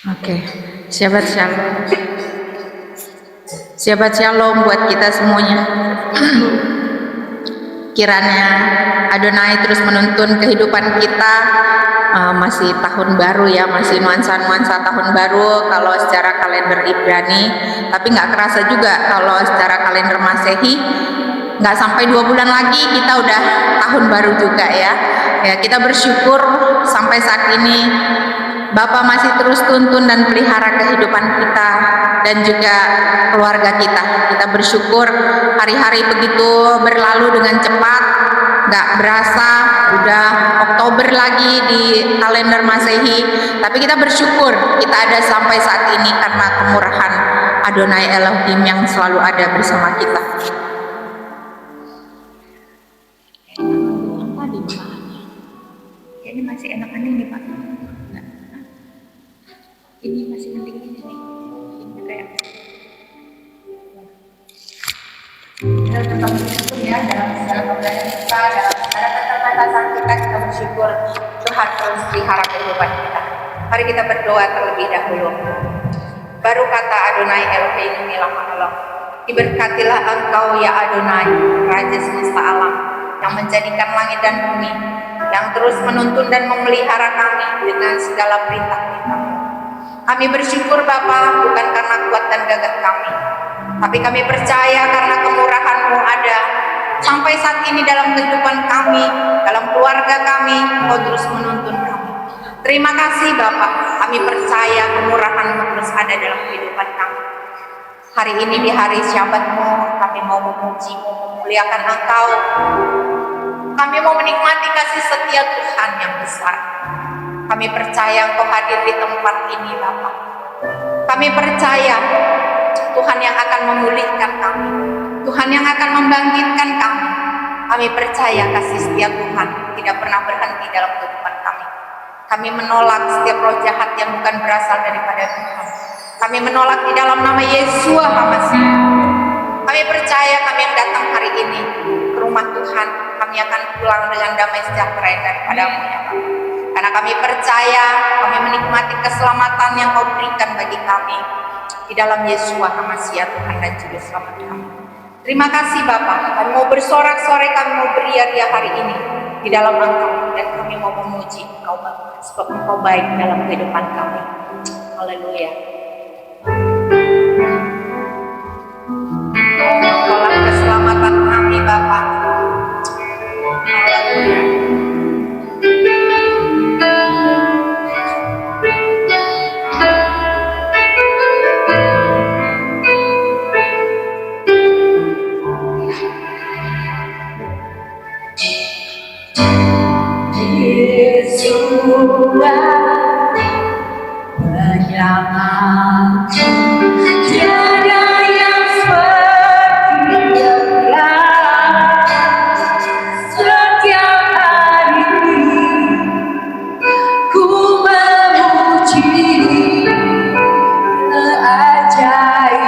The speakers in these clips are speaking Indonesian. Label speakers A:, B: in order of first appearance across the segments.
A: Oke, Shabbat Shalom. Shabbat Shalom buat kita semuanya. Kiranya Adonai terus menuntun kehidupan kita. Masih tahun baru ya, masih nuansa-nuansa tahun baru kalau secara kalender Ibrani, tapi nggak kerasa juga kalau secara kalender Masehi. Nggak sampai 2 bulan lagi kita udah tahun baru juga ya. Ya, kita bersyukur sampai saat ini Bapa masih terus tuntun dan pelihara kehidupan kita dan juga keluarga kita. Kita bersyukur hari-hari begitu berlalu dengan cepat, nggak berasa udah Oktober lagi di kalender Masehi. Tapi kita bersyukur kita ada sampai saat ini karena kemurahan Adonai Elohim yang selalu ada bersama kita. Apa di bawahnya? Ini masih enakan ini Pak. Ini masih penting ini nih. Ini kayak kita tetap bersyukur ya dalam segala pembelajaran kita, dalam segala keterbatasan kita bersyukur Tuhan terus pelihara kehidupan kita. Mari kita berdoa terlebih dahulu. Baru kata Adonai Elohim inilah Allah. Diberkatilah Engkau ya Adonai, Raja semesta alam, yang menjadikan langit dan bumi, yang terus menuntun dan memelihara kami dengan segala perintah-perintah. Kami bersyukur Bapa, bukan karena kuat dan gagah kami, tapi kami percaya karena kemurahan-Mu ada sampai saat ini dalam kehidupan kami, dalam keluarga kami. Engkau terus menuntun kami. Terima kasih Bapa, kami percaya kemurahan-Mu terus ada dalam kehidupan kami. Hari ini di hari Syabat-Mu, kami mau memuji-Mu, memuliakan Engkau. Kami mau menikmati kasih setia Tuhan yang besar. Kami percaya Engkau hadir di tempat ini Bapa. Kami percaya Tuhan yang akan memulihkan kami, Tuhan yang akan membangkitkan kami. Kami percaya kasih setia Tuhan tidak pernah berhenti dalam kehidupan kami. Kami menolak setiap roh jahat yang bukan berasal daripada Tuhan. Kami menolak di dalam nama Yeshua HaMashiach. Kami percaya kami yang datang hari ini ke rumah Tuhan, kami akan pulang dengan damai sejahtera daripada-Mu ya Bapa. Karena kami percaya, kami menikmati keselamatan yang Kau berikan bagi kami di dalam Yeshua HaMashiach Tuhan dan Juru Selamat kami. Terima kasih Bapa, kami mau bersorak-sorai, kami mau beria-ria hari ini di dalam Engkau, dan kami mau memuji Engkau Bapa, sebab Engkau baik dalam kehidupan kami. Haleluya. Tolak keselamatan kami Bapa. Haleluya. Penyelamat tiada yang seperti Dia. Setiap hari ku memuji keajaiban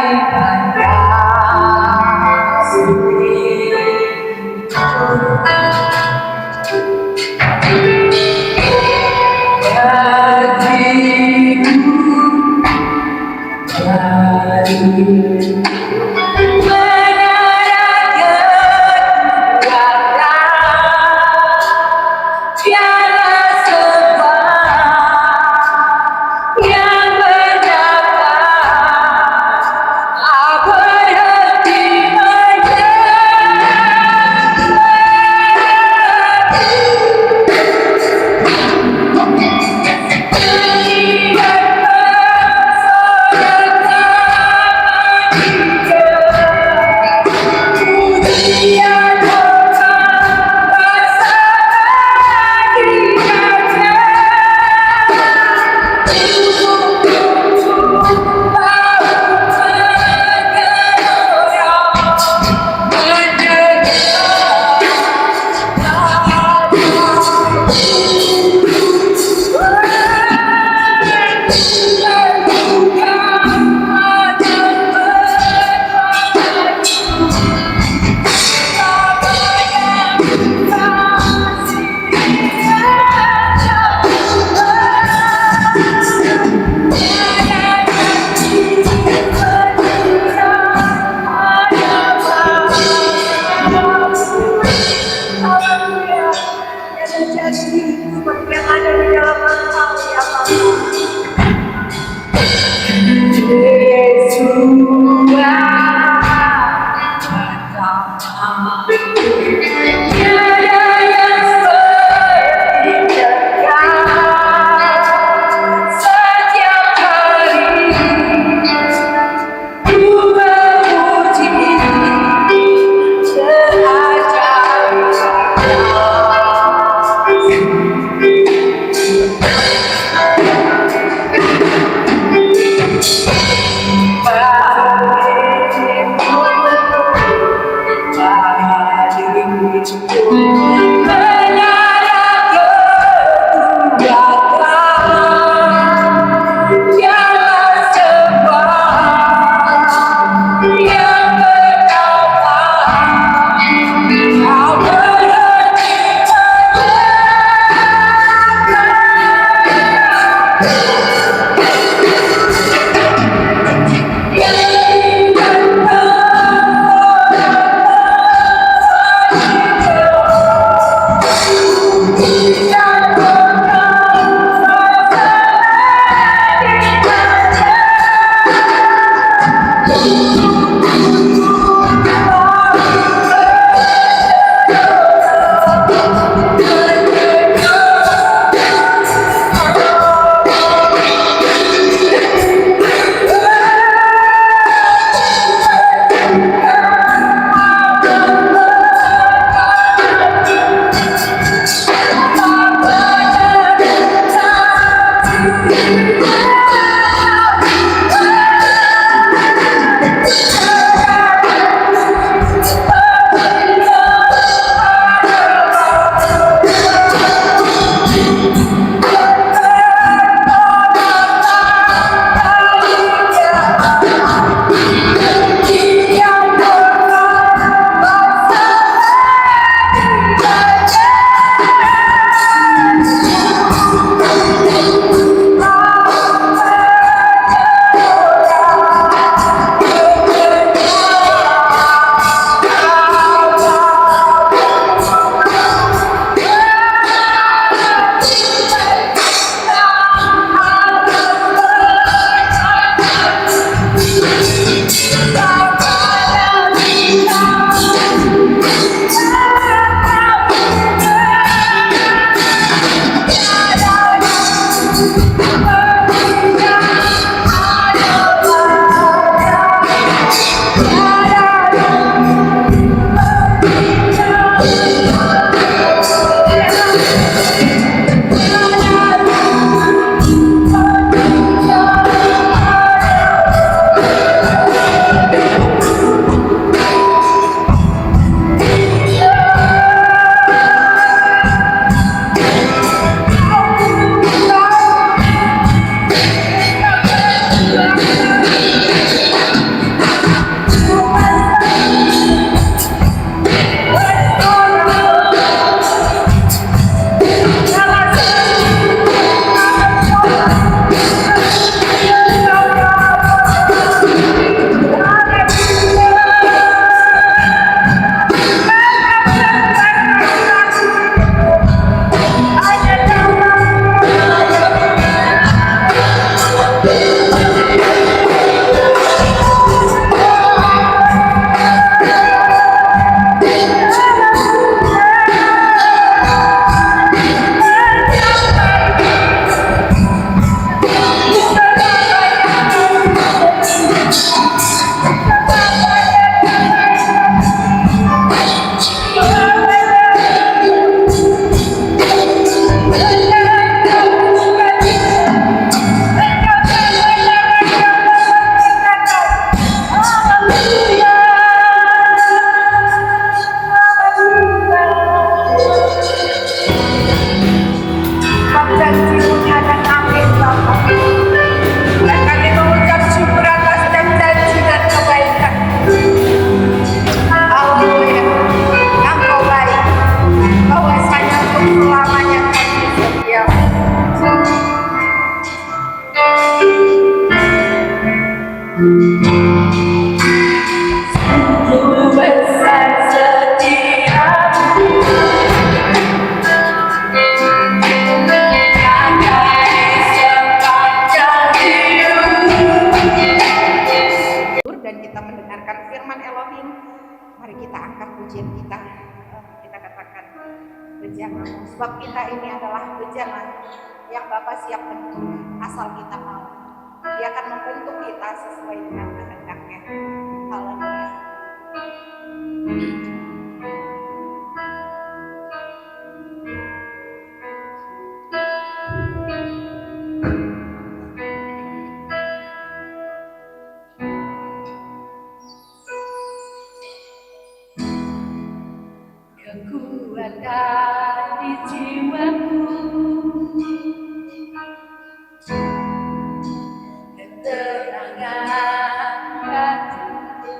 A: dan kita mendengarkan firman Elohim, mari kita angkat pujian kita. Kita katakan bejana, sebab kita ini adalah bejana yang Bapa siapkan asal kita mau. Dia akan membentuk kita sesuai dengan kehendaknya. Haleluya. di jiwaku, keterangan hatiku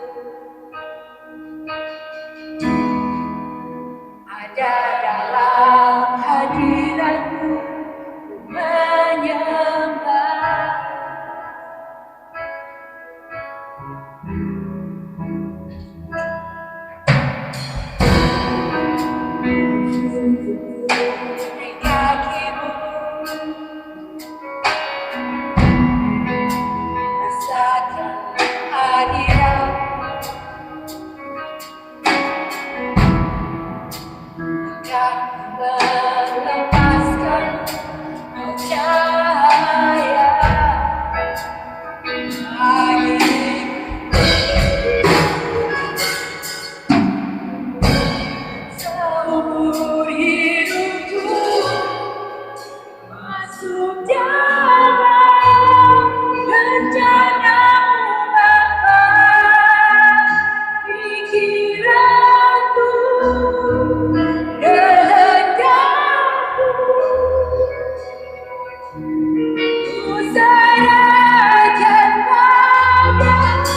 A: ada dalam hadiratmu, menyembah. Di kakimu rasakan hadiratmu, akan melepaskan cahaya seumur hidupku, masuk dalam rencanamu Bapa. Pikiranku, kehendakku, ku serahkan padamu.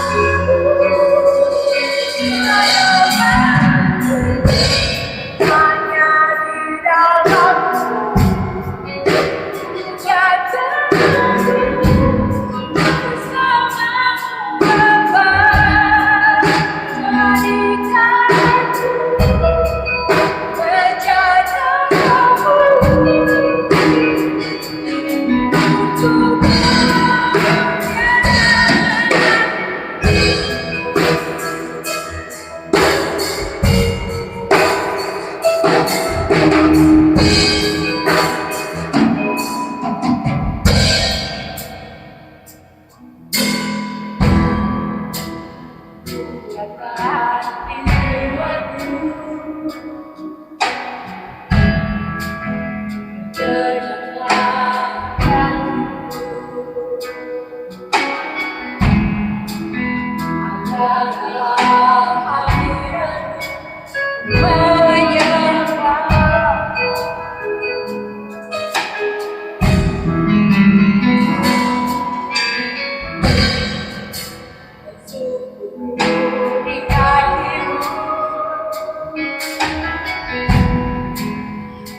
A: Hanya di dalammu bersamamu Bapa, jadikanku rencanamu untuk di jiwaku, ada dalam hadiratmu, menyembah. Di kakimu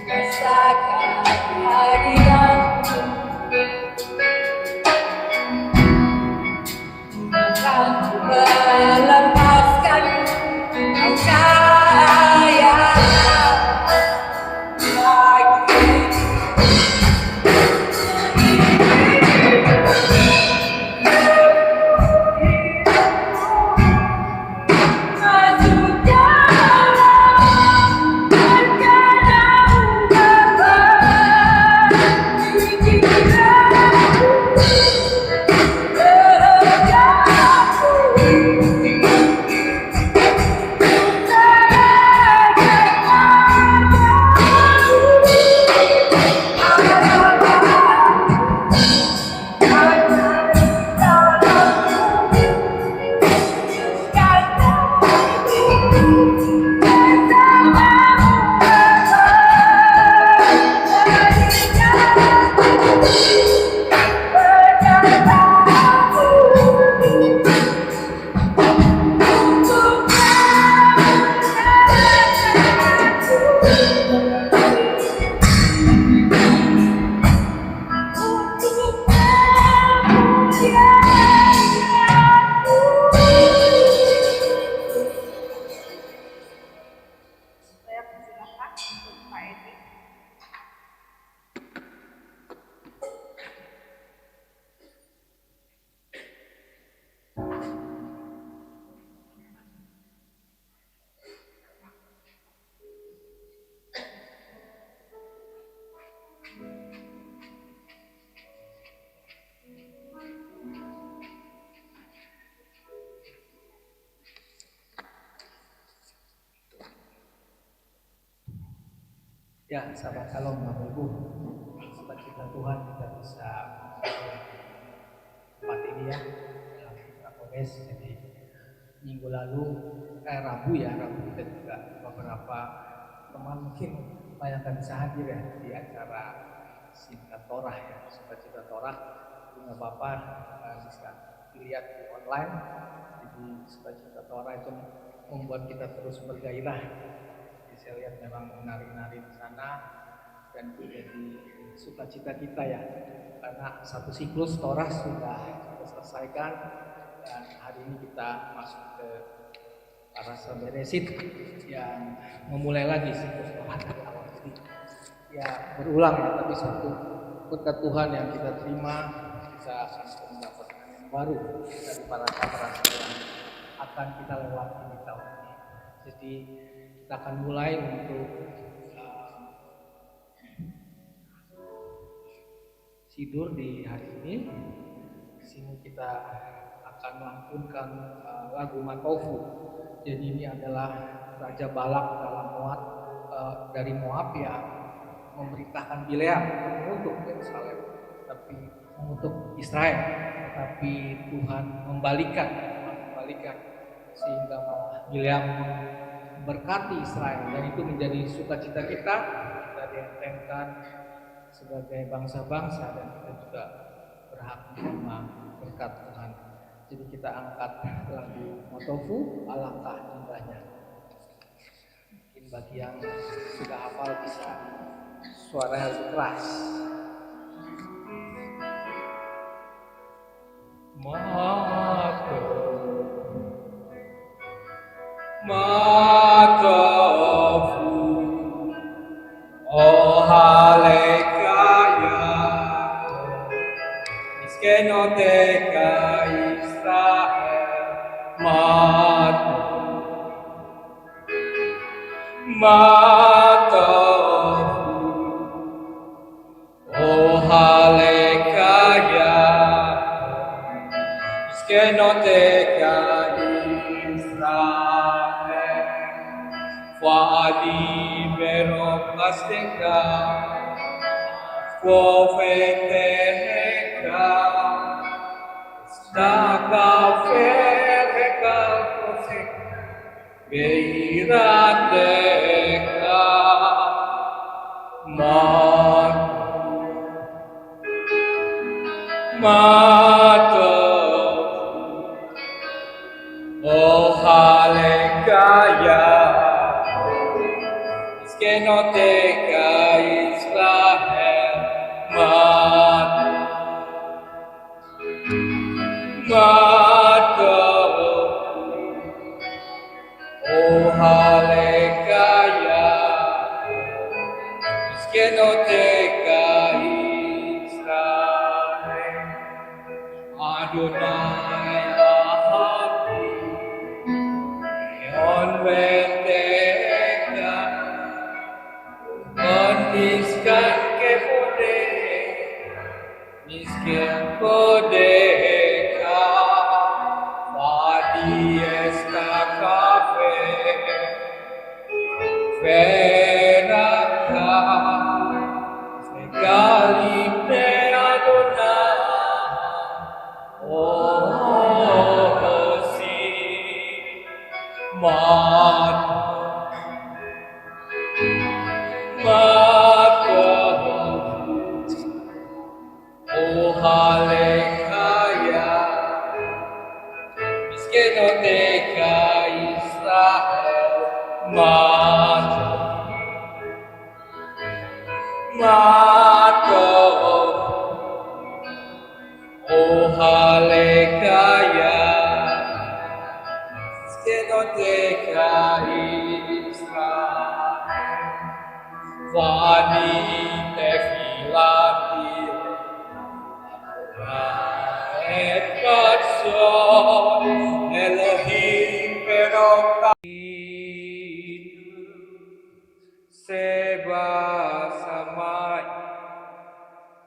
A: rasakan hadiratmu, akan melepaskan cahaya masuk dalam rencanamu Bapa. Pikiranku, kehendakku, Saya persilakan untuk Pak Edi.
B: Ya, sahabat Shalom, Bapak Ibu. Sukacita Tuhan kita bisa tempat ini ya dalam Kapolres. Jadi minggu lalu Rabu kita juga beberapa teman mungkin banyak yang bisa hadir ya di acara singkat Torah ya, sukacita Torah. Jadi nggak apa-apa, bisa dilihat di online. Jadi sukacita Torah itu membuat kita terus bergairah. Jadi saya lihat memang menari-nari di sana dan itu jadi sukacita kita ya, karena satu siklus Torah sudah kita selesaikan dan hari ini kita masuk ke Parasa Beresit yang memulai lagi siklus Torah dari awal. Jadi ya berulang ya, tapi suatu berkat Tuhan yang kita terima, kita akan mendapatkan yang baru dari parasa yang akan kita lewati di tahun ini. Jadi kita akan mulai untuk tidur di hari ini. Di sini kita akan melantunkan lagu Matofu. Jadi ini adalah Raja Balak dalam Moab, dari Moab yang memerintahkan Bileam untuk Yerusalem, tapi untuk Israel. Tetapi Tuhan membalikan sehingga malah Bileam berkati Israel, dan itu menjadi sukacita kita. Kita dientengkan sebagai bangsa-bangsa dan kita juga berhak menerima berkat Tuhan. Jadi kita angkat lagu Matofu, alangkah indahnya. Mungkin bagi yang sudah hafal bisa suara yang keras. Matofu, oh halekaya, miskenoteka Israel, Matofu, oh halekaya, miskenoteka Israel, Fadi berokasteka, Fofeteka, Staka fereka koseka, Beirateka, Matofu, oh halekaya, miskenoteka Israel, Matofu, oh halekaya, miskenoteka Israel, Adonai Ahavi, Onweteka, Oniskan kepode, Misken kodeka, Fadi esta kafe, Veraka, Sekali pe Adonai, oh si Matofu, oh halekaya, miskenoteka Israel, Matofu, oh halekaya, miskenoteka Israel, Vani tefilati, et katson Elohim perokaitu, Seba samai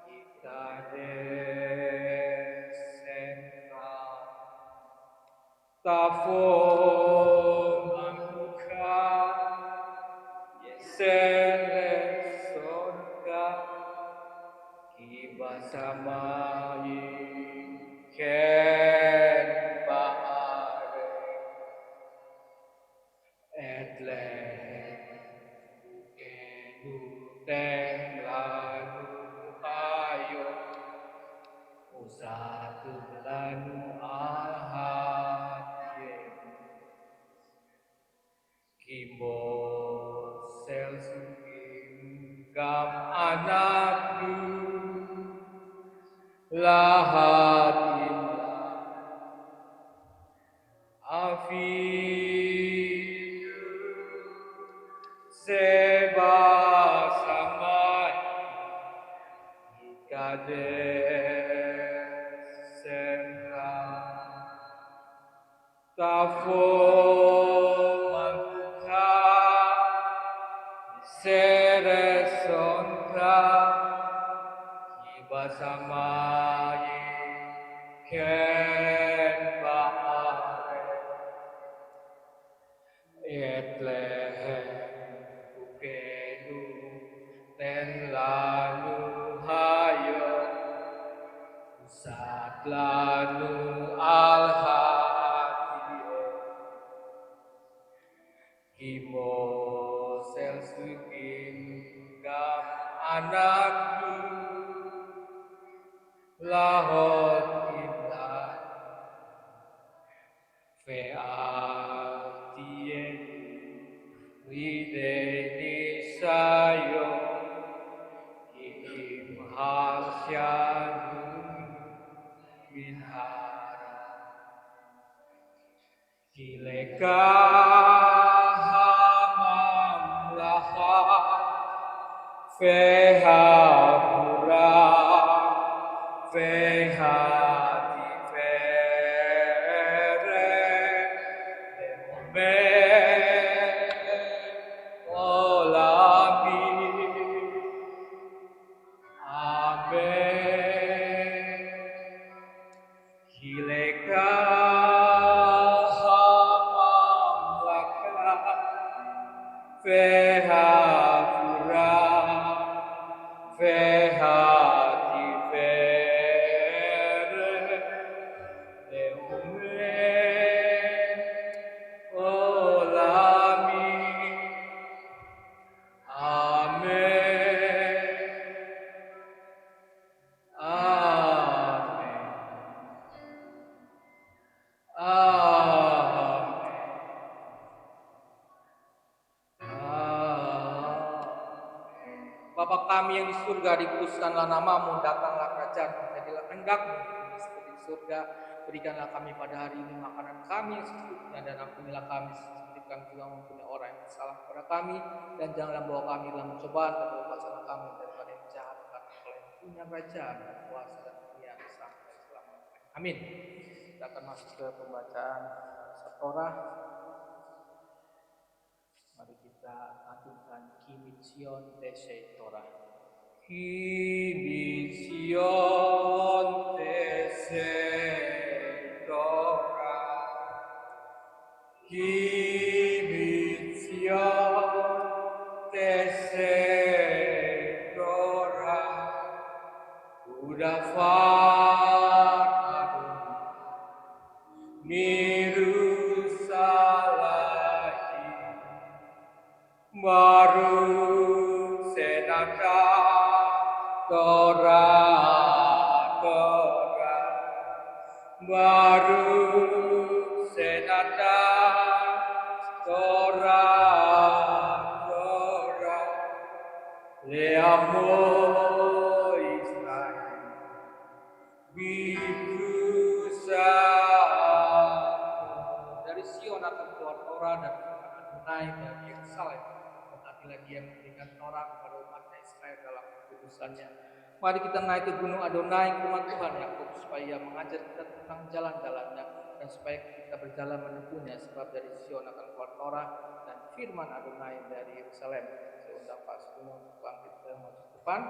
B: kita desentra, Tafon angkuka, Yesele sorga, Kiba samai ken baare, Etle selsukim gam anakku lahat imla afidu seba samai ikades semra tafo mantuka seresontra ibasamai ken baare etlehem ukenu ten lanu hayo usat lanu alhatie Imo selsukim gam anakku lahot imlan fe'atietu lideni sayo im harsyanu minhara kileka hamam lahat Fehapura, Fehati Fere, Demome, Olami, Amen. Hileka hamam laka, Fehapura, Fehati Fere, Leume, Olami, Amen, Amen, Amen, Bapa kami yang di surga, dikuduskanlah namamu, datanglah kerajaanmu, jadilah kehendakmu seperti di surga. Berikanlah kami pada hari ini makanan kami yang secukupnya, dan ampunilah kami seperti kami juga mengampuni orang yang bersalah kepada kami, dan janganlah bawa kami dalam pencobaan, tapi lepaskanlah kami daripada yang jahat, karena Engkau yang punya kerajaan dan kuasa dan kemuliaan sampai selamanya. Amin. Kita akan masuk ke pembacaan Torah. Mari kita aturkan Kimitsion Tesei Torah. Kimitsion Tesei Torah. Kimitsion Tesei Torah. Udafar Adonai Miru Salahi Baru Senaka Torah Baru Senaka Torah Leamo Israel Bikusa dari Sion akan keluar Torah dan firman Adonai dari Yerusalem. Berkatilah dia memberikan Torah kepada umatnya Israel dalam kekudusannya. Mari kita naik ke gunung Adonai, ke rumah Tuhan Yakub, supaya ia mengajar kita tentang jalan-jalannya dan supaya kita berjalan menempuhnya. Sebab dari Sion akan keluar Torah dan firman Adonai dari Yerusalem. Saya undang Pak Sugeng untuk bangkit ke maju depan.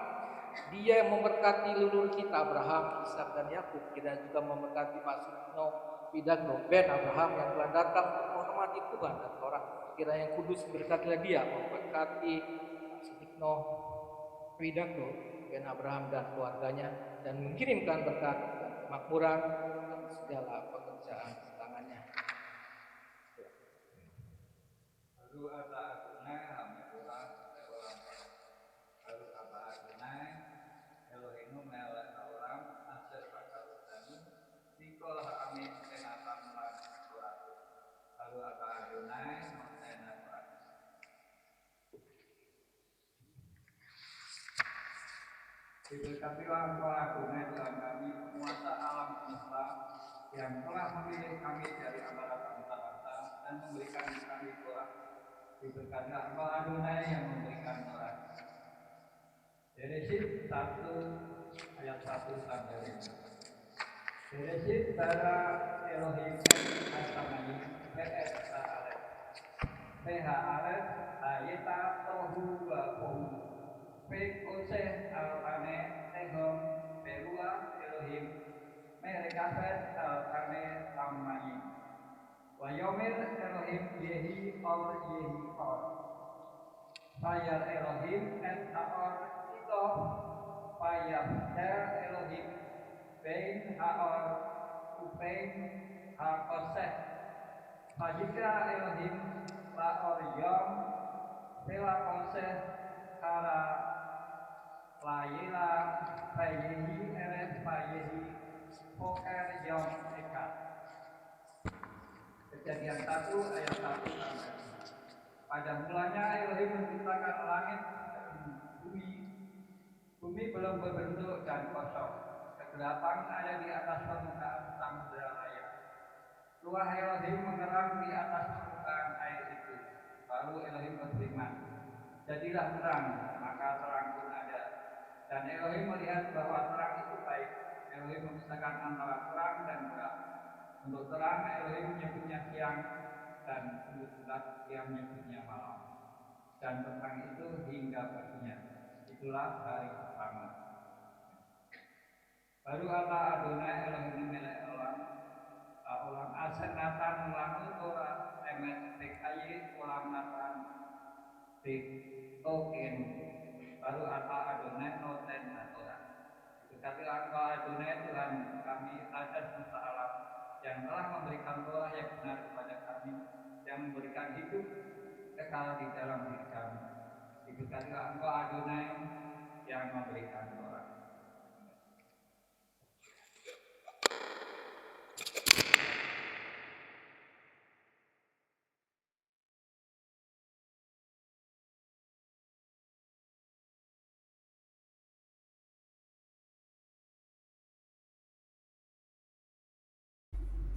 B: Dia yang memberkati leluhur kita Abraham, Ishak dan Yakub. Kita juga memberkati Pak Sugeng Widagno Ben Abraham yang telah datang untuk menghormati Tuhan dan Torah. Kira yang kudus berkatilah dia, memberkati Sugeng Widagno Ben Abraham dan keluarganya, dan mengirimkan berkat dan kemakmuran dalam segala pekerjaan tangannya.
C: Lalu ada Adonai Hamidullah Lalu ada Adonai Elohim melek Auram Asir Pakalutanu Nikol Amin Senatan Lan Lalu ada Adonai Mokena Tuhan Diberkatilah Engkau Adonai Tuhan kami, penguasa alam semesta, yang telah memilih kami dari antara bangsa-bangsa dan memberikan kami Torah. Diberkatilah Engkau Adonai yang memberikan Torah. Bereshit 1 ayat 1 sampai 5. Bereshit bara Elohim Asamayim Be'et Ha'aret Be'ha'aret Ayeta Tohu Wa'ohu Be'oseh Al-Tane Tehom Be'rua Elohim Merekafet Al-Tane Tammayim Wayomer Elohim Yehi Or Yehi Or Fayar Elohim Et Ha'or Itoh Fayabda Elohim Bein Ha'or Upein Ha'koseh Fajika Elohim La'or Yom Bela Koseh Hara Layela Fayehi Eret Fayehi Poker Yom Ekat. Kejadian 1 ayat 1 sampai. Pada mulanya Elohim menciptakan langit dan bumi. Bumi belum berbentuk dan kosong. Kegelapan ada di atas permukaan samudera raya. Ruah Elohim mengerang di atas permukaan air itu. Lalu Elohim berfirman, jadilah terang, maka terang pun ada. Dan Elohim melihat bahwa terang itu baik. Elohim memisahkan antara terang dan gelap. Untuk terang Elohim menyebutnya siang, dan untuk gelap dia menyebutnya malam. Dan tentang itu hingga paginya. Itulah hari pertama. Baru Allah Adonai Elohim melek ulang aset natan ulang Torah emet tekaye ulang natan token. Baru Allah Adonai noten Torah. Berkatilah Engkau Adonai Tuhan kami atas semesta alam, yang telah memberikan Torah yang benar kepada kami, yang memberikan hidup kekal di dalam diri kami. Diberkatilah Engkau Adonai yang memberikan Torah.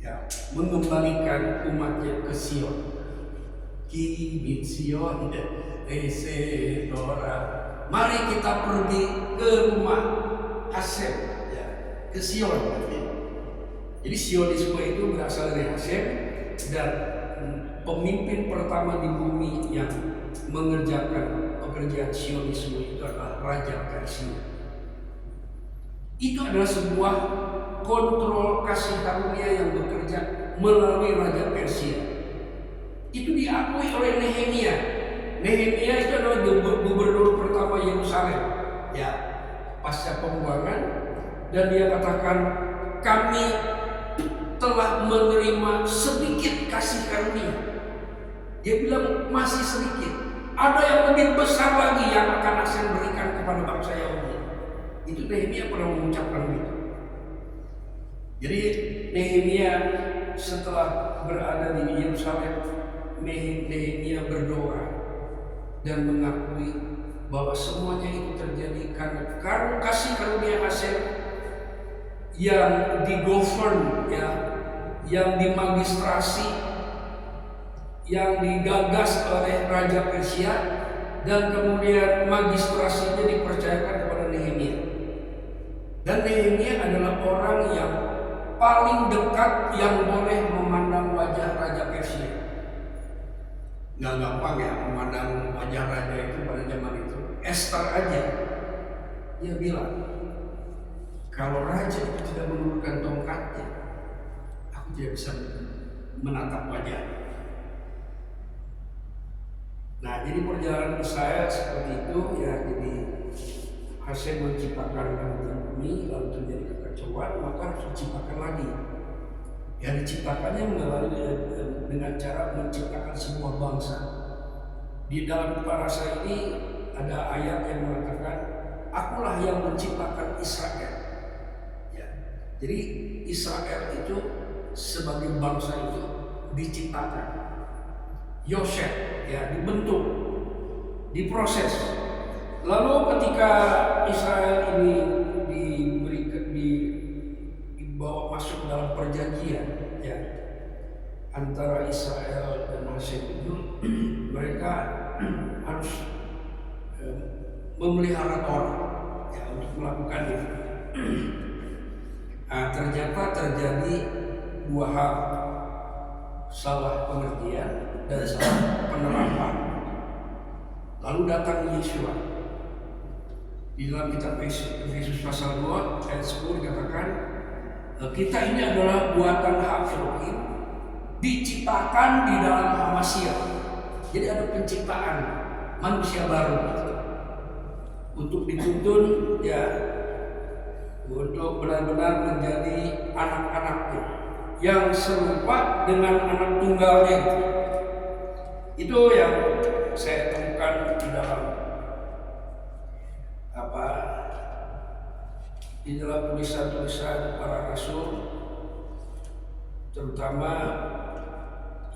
D: Ya, mengembalikan umatnya ke Sion. Ki bin Sion ese Dora. Mari kita pergi ke rumah Hasem, ya, ke Sion. Jadi Sionisme itu berasal dari Hasem, dan pemimpin pertama di bumi yang mengerjakan pekerjaan Sionisme itu adalah Raja Persia. Itu adalah sebuah kontrol kasih karunia yang bekerja melalui Raja Persia. Itu diakui oleh Nehemia. Nehemia itu adalah gubernur pertama Yerusalem, ya, pasca pembuangan, dan dia katakan, kami telah menerima sedikit kasih karunia. Dia bilang masih sedikit. Ada yang lebih besar lagi yang akan Hasem berikan kepada bangsa Yahudi. Itu Nehemia pernah mengucapkan itu. Jadi Nehemia setelah berada di Yerusalem, Nehemia berdoa dan mengakui bahwa semuanya itu terjadi karena kasih karunia Hasem yang digovern, ya, yang dimagistrasi, yang digagas oleh Raja Persia, dan kemudian magistrasinya dipercayakan kepada Nehemia. Dan Nehemia adalah orang yang paling dekat yang boleh memandang wajah Raja Persia. Nggak gampang ya memandang wajah raja itu pada zaman itu. Esther aja, dia bilang, kalau raja itu tidak menurunkan tongkatnya, aku tidak bisa menatap wajahnya. Nah, jadi perjalanan saya seperti itu, ya. Jadi Hasem menciptakan langit dan bumi, lalu terjadi kekacauan, maka harus diciptakan lagi. Yang diciptakannya melalui dengan cara menciptakan sebuah bangsa. Di dalam parasa ini ada ayat yang mengatakan, akulah yang menciptakan Israel. Ya. Jadi Israel itu sebagai bangsa itu diciptakan. Yosef, ya, dibentuk, diproses. Lalu ketika Israel ini dibawa masuk dalam perjanjian, ya, antara Israel dan Hasem itu, mereka harus memelihara Torah, ya, untuk melakukan itu. Nah, ternyata terjadi dua hal, salah pengertian dan salah penerapan. Lalu datang Yeshua. Di dalam kitab Efesus pasal 2 ayat 10 dikatakan, kita ini adalah buatan hak Elohim, diciptakan di dalam Mashiach. Jadi ada penciptaan manusia baru untuk dituntun, ya, untuk benar-benar menjadi anak-anaknya yang serupa dengan anak tunggalnya. Itu yang saya temukan di dalam tulisan-tulisan para rasul, terutama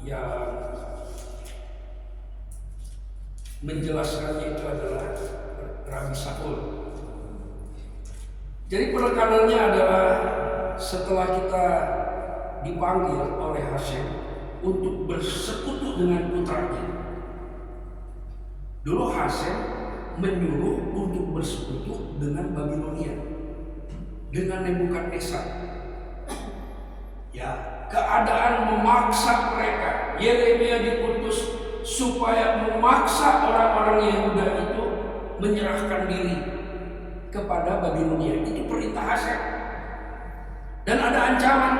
D: yang menjelaskannya itu adalah Rabi Saul. Jadi penekanannya adalah setelah kita dipanggil oleh Hasem untuk bersekutu dengan putranya. Dulu Hasem menyuruh untuk bersekutu dengan Babilonia, dengan Nebukadnezar. Ya, keadaan memaksa mereka. Yeremia diutus supaya memaksa orang-orang Yehuda itu menyerahkan diri kepada Babilonia. Itu perintah Hasem. Dan ada ancaman,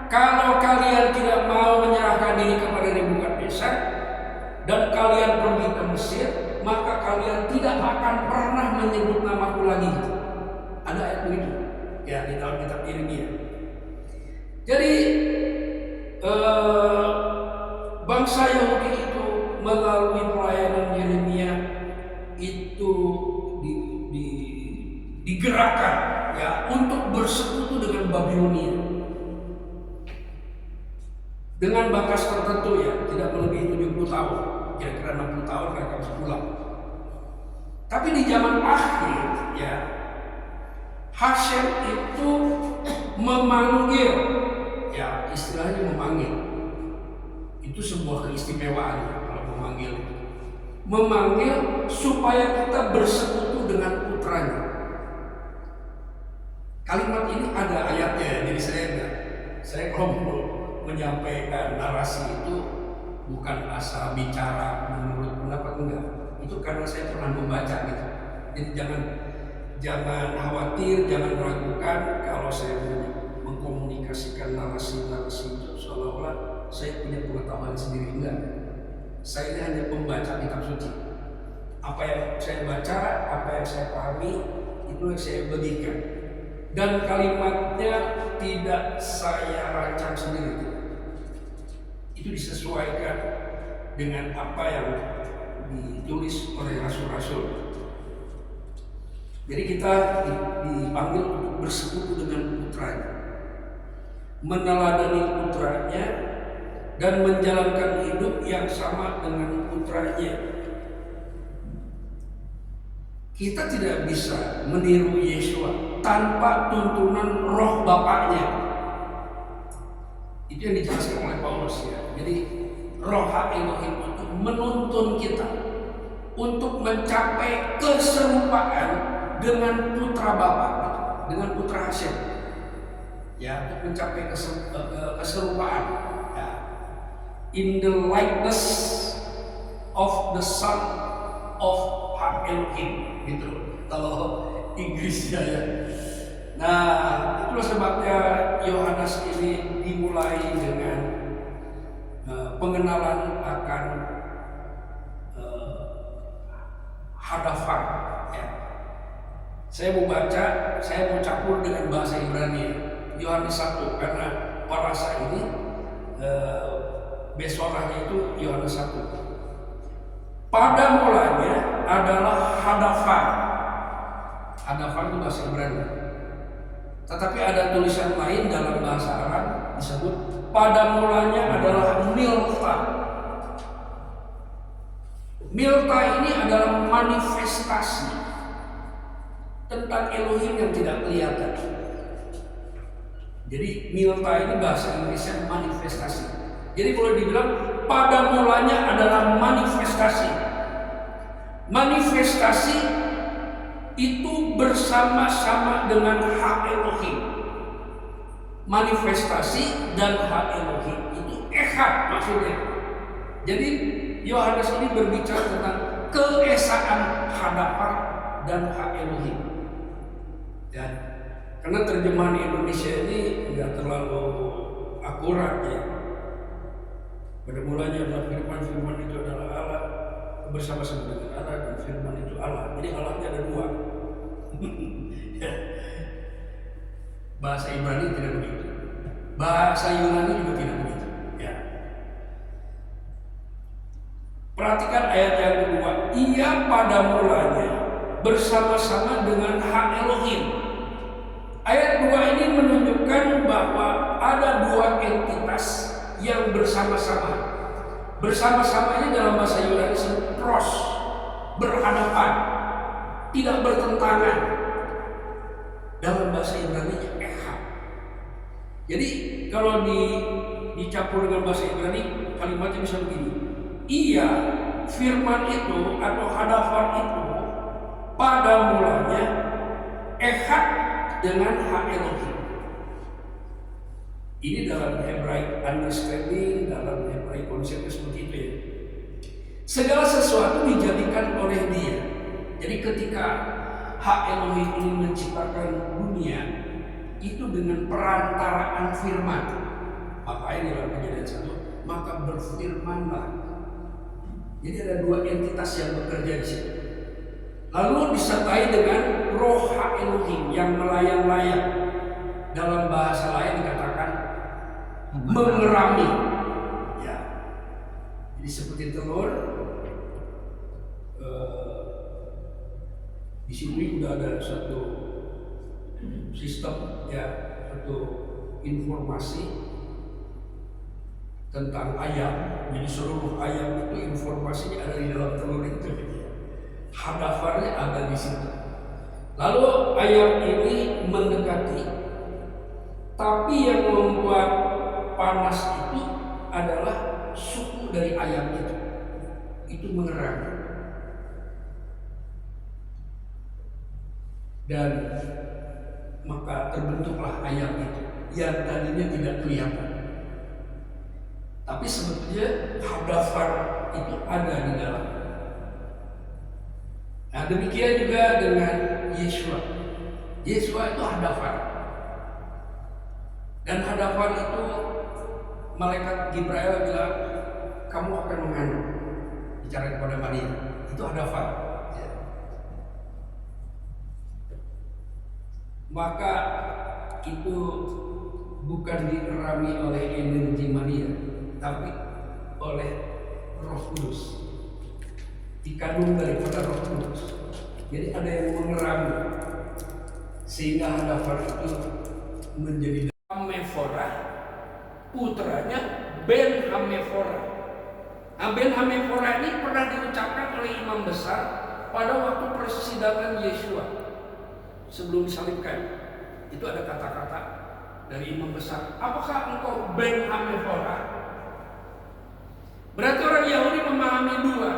D: kalau kalian tidak mau menyerahkan diri kepada Nebukadnezar dan kalian pergi ke Mesir, maka kalian tidak akan pernah menyebut namaku lagi. Ada ayat begitu, ya, di dalam kitab Yeremia. Jadi bangsa Yahudi itu melalui pelayanan Yeremia itu digerakkan, ya, untuk bersekutu dengan Babilonia dengan batas tertentu, ya, tidak melebihi 70 tahun, kira-kira 60 tahun mereka harus pulang. Tapi di zaman akhir, ya, Hasem itu memanggil, ya, istilahnya memanggil. Itu sebuah keistimewaan kalau memanggil supaya kita bersekutu dengan putranya. Kalimat ini ada ayatnya, jadi saya kalau mau menyampaikan narasi itu bukan asal bicara menurut pendapat, enggak. Itu karena saya pernah membaca gitu. Jadi jangan khawatir, jangan ragukan kalau saya mengkomunikasikan narasi-narasi itu seolah-olah saya punya pengetahuan sendiri, enggak. Saya ini hanya pembaca kitab suci. Apa yang saya baca, apa yang saya pahami, itu yang saya bagikan. Dan kalimatnya tidak saya rancang sendiri. Itu disesuaikan dengan apa yang ditulis oleh rasul-rasul. Jadi kita dipanggil untuk bersekutu dengan putranya, meneladani putranya, dan menjalankan hidup yang sama dengan putranya. Kita tidak bisa meniru Yeshua tanpa tuntunan roh Bapaknya. Itu yang dijelaskan oleh Paulus, ya. Jadi roh Elohim itu menuntun kita untuk mencapai keserupaan dengan putra Bapa, dengan putra Hasem, ya, untuk mencapai keserupaan, ya, in the likeness of the Son of Elohim, gitu kalau Inggrisnya, ya. Nah, itulah sebabnya Yohanes ini dimulai dengan pengenalan akan hadafan, ya. Saya mau baca, saya mau campur dengan bahasa Ibrani, Yohanes 1, karena parasa ini besorahnya itu Yohanes 1. Pada mulanya adalah hadafan. Hadafan itu bahasa Ibrani. Tetapi ada tulisan lain dalam bahasa Arab disebut pada mulanya adalah milfa. Milta ini adalah manifestasi tentang Elohim yang tidak kelihatan. Jadi Milta ini bahasa Inggrisnya manifestasi. Jadi boleh dibilang pada mulanya adalah manifestasi. Manifestasi itu bersama-sama dengan hak Elohim. Manifestasi dan hak Elohim itu echad maksudnya. Jadi Yohanes ini berbicara tentang keesaan hadapan dan hak Elohim. Ya, karena terjemahan Indonesia ini nggak terlalu akurat ya. Pada mulanya adalah firman itu adalah Allah, bersama-sama dengan Allah, dan firman itu Allah. Jadi Allahnya ada dua. Bahasa Ibrani tidak begitu. Bahasa Yunani juga tidak begitu. Ya. Perhatikan ayat yang kedua. Ia pada mulanya bersama-sama dengan hak Elohim. Ayat 2 ini menunjukkan bahwa ada dua entitas yang bersama-sama. Bersama-sama ini dalam bahasa Yunani disebut pros, berhadapan, tidak bertentangan. Dalam bahasa Ibrani echad. Jadi kalau dicampur dengan bahasa Ibrani kalimatnya bisa begini. Ia, firman itu atau hadapan itu pada mulanya echad dengan hak Elohim. Ini dalam Hebraic understanding, dalam Hebraic konsepnya seperti itu ya. Segala sesuatu dijadikan oleh Dia. Jadi ketika hak Elohim ini menciptakan dunia, itu dengan perantaraan firman. Makanya dalam Kejadian 1, maka berfirmanlah. Jadi ada dua entitas yang bekerja di situ. Lalu disertai dengan roh hak Elohim yang melayang-layang. Dalam bahasa lain dikatakan mengerami. Ya. Jadi seperti telur. Di sini sudah ada satu sistem ya, satu informasi tentang ayam. Jadi seluruh ayam itu informasinya ada di dalam telur itu. Hadapannya ada di situ. Lalu ayam ini mendekati, tapi yang membuat panas itu adalah suku dari ayam itu. Itu mengerang. Dan maka terbentuklah ayam itu yang tadinya tidak kelihatan. Tapi sebetulnya hadapan itu ada di dalam. Nah demikian juga dengan Yeshua. Yeshua itu hadapan. Dan hadapan itu malaikat Gibril bilang, kamu akan mengandung. Bicara kepada Maria. Itu hadapan. Ya. Maka itu bukan dikerami oleh energi Maria, tapi oleh Roh Kudus, dikandung daripada Roh Kudus. Jadi ada yang mengerami sehingga hadapan itu menjadi Hamephora, putranya Ben Hamephora. Nah, Ben Hamephora ini pernah diucapkan oleh imam besar pada waktu persidangan Yeshua sebelum disalibkan. Itu ada kata-kata dari imam besar, apakah engkau Ben Hamephora? Berarti orang Yahudi memahami dua.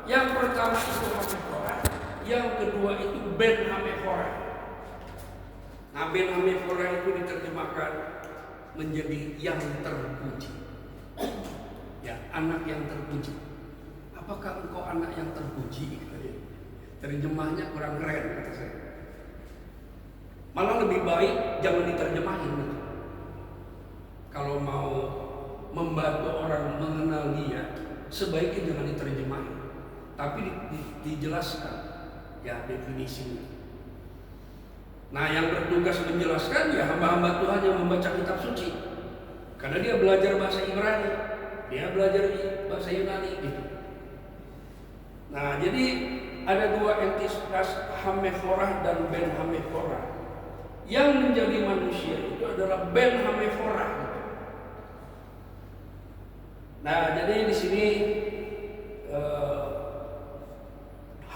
D: Yang pertama itu Hamephora, yang kedua itu Ben Hamephora. Nah, Ben Hamephora itu diterjemahkan menjadi yang terpuji. Ya, anak yang terpuji. Apakah engkau anak yang terpuji? Terjemahnya kurang keren kata saya. Malah lebih baik jangan diterjemahin gitu. Kalau mau membantu orang mengenal Dia, sebaiknya jangan diterjemahin, tapi dijelaskan ya definisinya. Nah, yang bertugas menjelaskan ya hamba-hamba Tuhan yang membaca kitab suci, karena dia belajar bahasa Ibrani, dia belajar bahasa Yunani gitu. Nah, jadi ada dua entitas, Hamephora dan Ben Hamephora. Yang menjadi manusia itu adalah Ben Hamephora. Nah, jadi di sini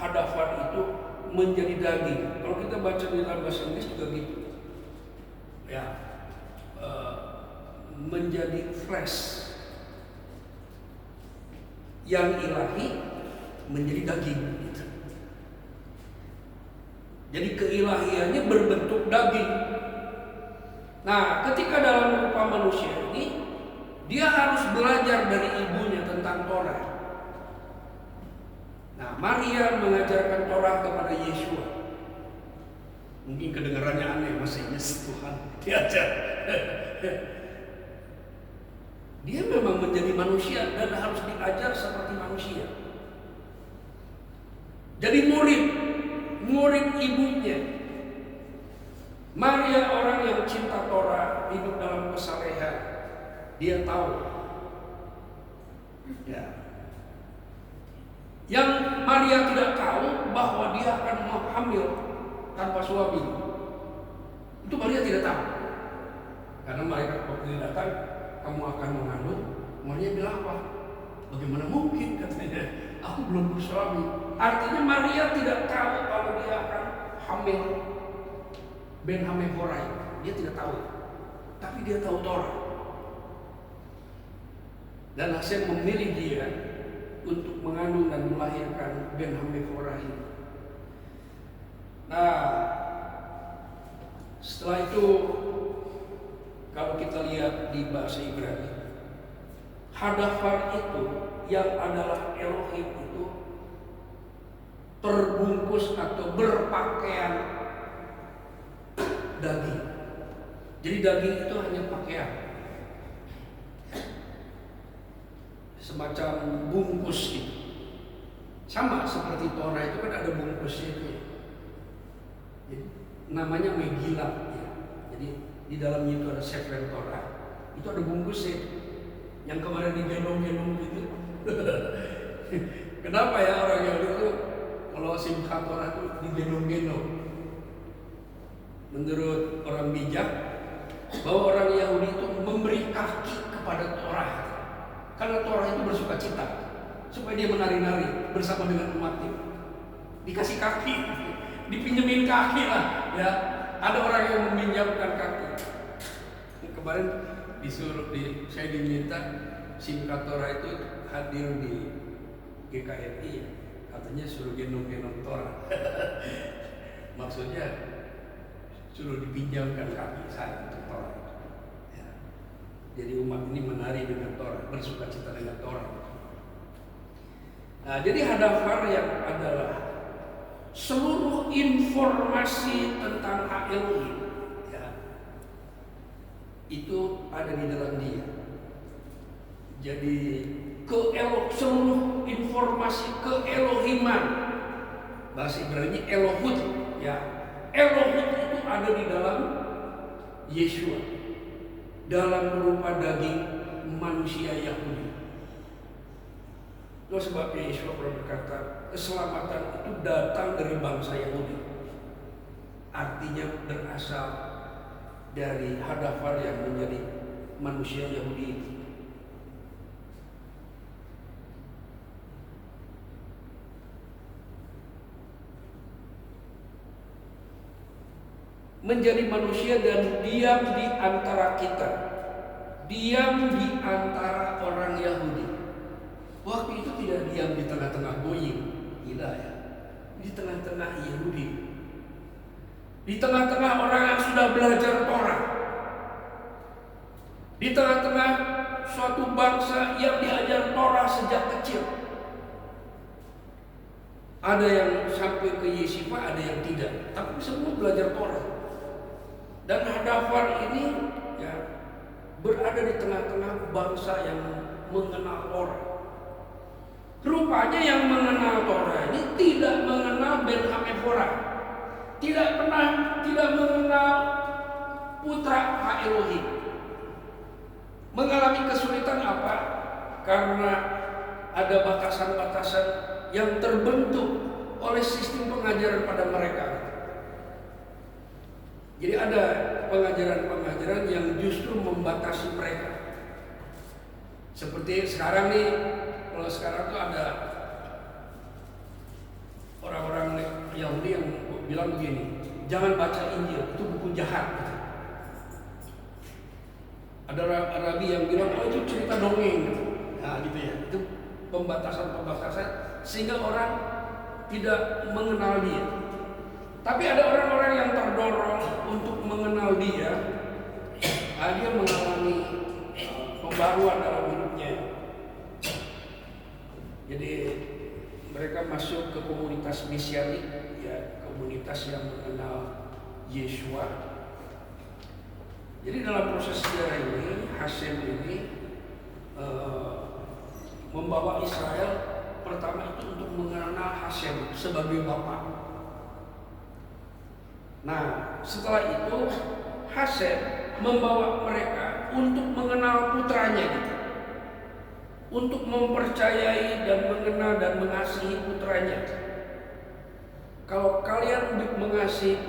D: hadafar itu menjadi daging. Kalau kita baca di dalam bahasa Inggris juga gitu, ya, menjadi flesh. Yang ilahi menjadi daging. Gitu. Jadi keilahiannya berbentuk daging. Nah, ketika dalam rupa manusia ini, dia harus belajar dari ibunya tentang Torah. Nah, Maria mengajarkan Torah kepada Yesua. Mungkin kedengarannya aneh, masih Yesus Tuhan diajar. Dia memang menjadi manusia dan harus diajar seperti manusia. Jadi murid ibunya. Maria orang yang cinta Torah, hidup dalam kesalehan. Dia tahu. Ya. Yang Maria tidak tahu bahwa dia akan hamil tanpa suami. Itu Maria tidak tahu. Karena malaikat waktu dia datang, kamu akan mengandung. Maria bilang apa? Bagaimana mungkin, katanya, aku belum bersuami. Artinya Maria tidak tahu kalau dia akan hamil Ben Hameforai. Dia tidak tahu. Tapi dia tahu Torah. Dan Hashem memilih dia untuk mengandung dan melahirkan Ben Hameforai. Nah, setelah itu kalau kita lihat di bahasa Ibrani, hadafar itu yang adalah Elohim itu terbungkus atau berpakaian daging. Jadi daging itu hanya pakaian, semacam bungkus gitu. Sama seperti Torah itu kan ada bungkusnya itu. Jadi, namanya Megillah ya. Jadi di dalamnya itu ada Sefer Torah. Itu ada bungkusnya yang kemarin digendong-gendong gitu. Kenapa ya orang Yahudi itu kalau Simchat Torah itu digendong-gendong? Menurut orang bijak, bahwa orang Yahudi itu memberi kaki kepada Torah. Karena Torah itu bersuka cita, supaya dia menari-nari bersama dengan umatnya. Dikasih kaki, dipinjemin kaki lah ya. Ada orang yang meminjamkan kaki. Kemarin saya diminta Simchat Torah itu hadir di GKRI ya. Katanya suruh gendong-gendong Torah. Maksudnya suruh dipinjamkan kaki saya untuk Torah. Ya. Jadi umat ini menari dengan Torah, bersuka cita dengan Torah. Nah, jadi hadafar yang adalah seluruh informasi tentang Elohim ya, itu ada di dalam dia. Jadi seluruh informasi keelohiman, bahasa Ibrani Elohut ya. Elohut itu ada di dalam Yesua, dalam berupa daging manusia Yahudi. Itu sebabnya Yesua pernah berkata, keselamatan itu datang dari bangsa Yahudi. Artinya berasal dari hadafar yang menjadi manusia Yahudi itu. Menjadi manusia dan diam di antara kita, diam di antara orang Yahudi. Waktu itu tidak diam di tengah-tengah goyim, tidak ya, di tengah-tengah Yahudi, di tengah-tengah orang yang sudah belajar Torah, di tengah-tengah suatu bangsa yang diajar Torah sejak kecil. Ada yang sampai ke Yeshiva, ada yang tidak, tapi semua belajar Torah. Dan hadafar ini ya, berada di tengah-tengah bangsa yang mengenal Torah. Rupanya yang mengenal Torah ini tidak mengenal Ben Hameforai, tidak mengenal putra Elohim. Mengalami kesulitan apa? Karena ada batasan-batasan yang terbentuk oleh sistem pengajaran pada mereka. Jadi ada pengajaran-pengajaran yang justru membatasi mereka. Seperti sekarang nih, kalau sekarang tuh ada orang-orang Yahudi yang bilang begini, jangan baca Injil, itu buku jahat. Gitu. Ada rabi yang bilang, oh itu cerita dongeng. Gitu. Nah gitu ya, itu pembatasan-pembatasan sehingga orang tidak mengenal dia. Tapi ada orang-orang yang terdorong untuk mengenal dia, dia mengalami pembaruan dalam hidupnya. Jadi mereka masuk ke komunitas misianik, ya komunitas yang mengenal Yesua. Jadi dalam proses sejarah ini, Hasem ini membawa Israel pertama itu untuk mengenal Hasem sebagai Bapa. Nah, setelah itu Hasem membawa mereka untuk mengenal putranya gitu. Untuk mempercayai dan mengenal dan mengasihi putranya. Kalau kalian mengasihi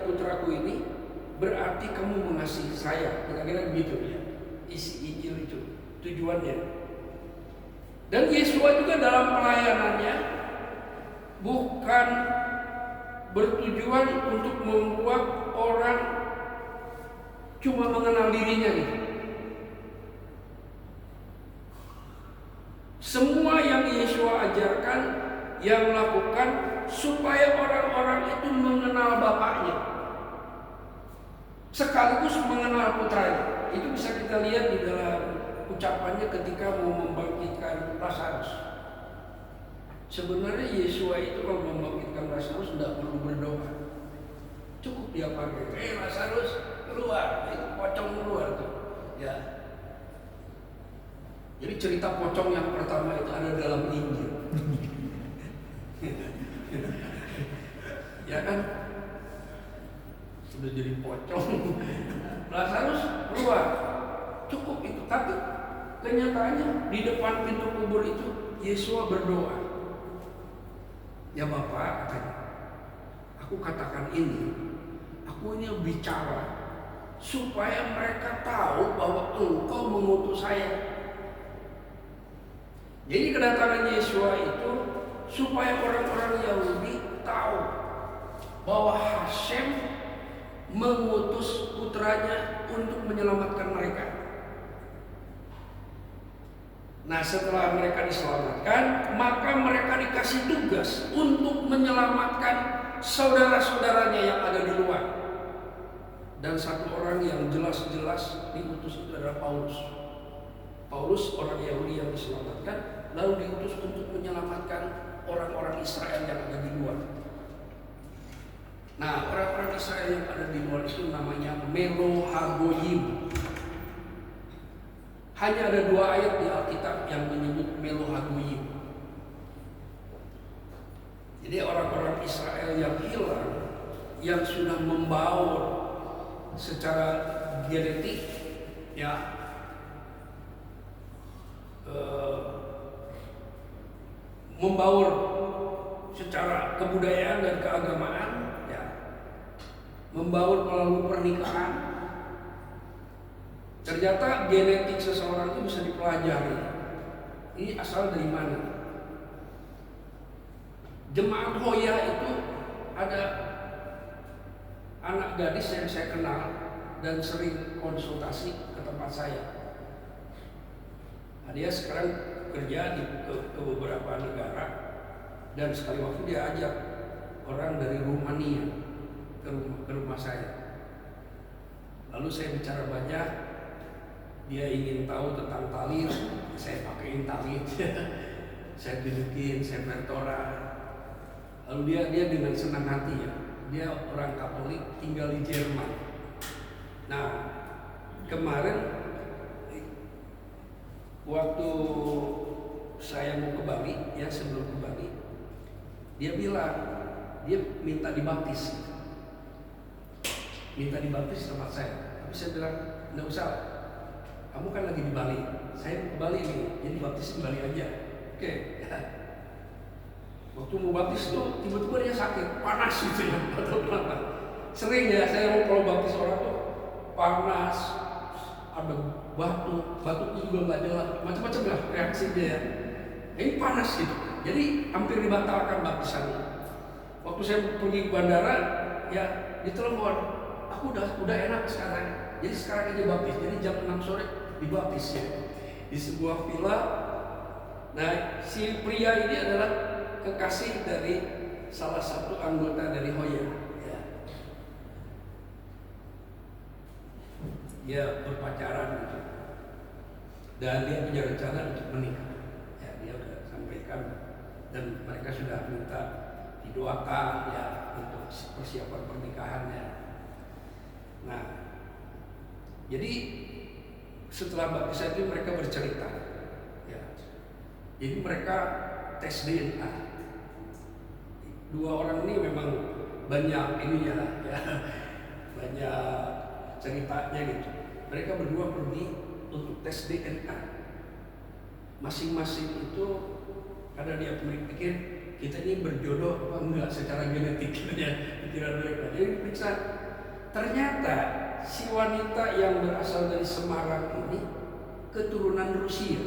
D: putraku ini, berarti kamu mengasihi saya. Kira-kira begitu ya. Isi Injil itu tujuannya. Dan Yesua juga dalam pelayanannya bukan bertujuan untuk membuat orang cuma mengenal dirinya gitu. Semua yang Yesua ajarkan, yang lakukan supaya orang-orang itu mengenal Bapaknya, sekaligus mengenal putranya. Itu bisa kita lihat di dalam ucapannya ketika mau membangkitkan Lazarus. Sebenarnya Yesua itu kalau membangkitkan Lazarus tidak perlu berdoa, cukup dia pakai, Lazarus keluar, itu pocong keluar tuh, ya. Jadi cerita pocong yang pertama itu ada dalam Injil. Ya kan? Sudah jadi pocong. Lazarus keluar. Cukup itu. Tapi kenyataannya di depan pintu kubur itu Yesua berdoa. Ya Bapak, katanya, aku katakan ini. Aku ini bicara supaya mereka tahu bahwa Engkau mengutus saya. Jadi kedatangan Yesua itu supaya orang-orang Yahudi tahu bahwa Hasem mengutus putranya untuk menyelamatkan mereka. Nah, setelah mereka diselamatkan, maka mereka dikasih tugas untuk menyelamatkan saudara-saudaranya yang ada di luar. Dan satu orang yang jelas-jelas diutus itu adalah Paulus. Paulus orang Yahudi yang diselamatkan, lalu diutus untuk menyelamatkan orang-orang Israel yang ada di luar. Nah, orang-orang Israel yang ada di luar itu namanya Melohagoyim. Hanya ada 2 ayat di Alkitab yang menyebut Melohagoyim. Jadi orang-orang Israel yang hilang, yang sudah membaur secara genetik, ya, membaur secara kebudayaan dan keagamaan, ya, membaur melalui pernikahan. Ternyata genetik seseorang itu bisa dipelajari. Ini asal dari mana? Jemaat Hoya itu ada anak gadis yang saya kenal dan sering konsultasi ke tempat saya. Nah, dia sekarang kerja ke beberapa negara dan sekali waktu dia ajak orang dari Rumania ke rumah saya. Lalu saya bicara banyak, dia ingin tahu tentang talit, saya pakaiin talit, saya tunjukin, saya bertora. Lalu dia dengan senang hati, ya, dia orang Katolik tinggal di Jerman. Nah, kemarin waktu saya mau ke Bali, ya sebelum ke Bali, dia bilang dia minta dibaptis, tempat saya. Tapi saya bilang nggak usah, kamu kan lagi di Bali, saya ke Bali nih, jadi baptis di Bali aja. Oke. Waktu mau baptis tuh tiba-tiba dia sakit, panas gitu ya, atau kenapa? Sering ya saya kalau baptis orang tuh panas, ada batuknya juga nggak jelas, macam-macam lah reaksi dia. Ini panas gitu, jadi hampir dibatalkan baptisannya. Waktu saya pergi ke bandara, ya ditelepon, aku udah enak sekarang. Jadi sekarang aja baptis. Jadi jam 6 sore dibaptis ya di sebuah villa. Nah, si pria ini adalah kekasih dari salah satu anggota dari Hoya. Ya. Dia berpacaran gitu. Dan dia punya rencana untuk menikah. Ya, dia sudah sampaikan dan mereka sudah minta didoakan ya untuk persiapan pernikahannya. Nah, jadi setelah baptisan itu mereka bercerita, ya. Jadi mereka tes DNA. Dua orang ini memang banyak ininya lah, ya, banyak ceritanya gitu. Mereka berdua pergi untuk tes DNA. Masing-masing itu karena dia pikir kita ini berjodoh apa enggak secara genetik ya, pikiran mereka. Jadi periksa. Ternyata si wanita yang berasal dari Semarang ini keturunan Rusia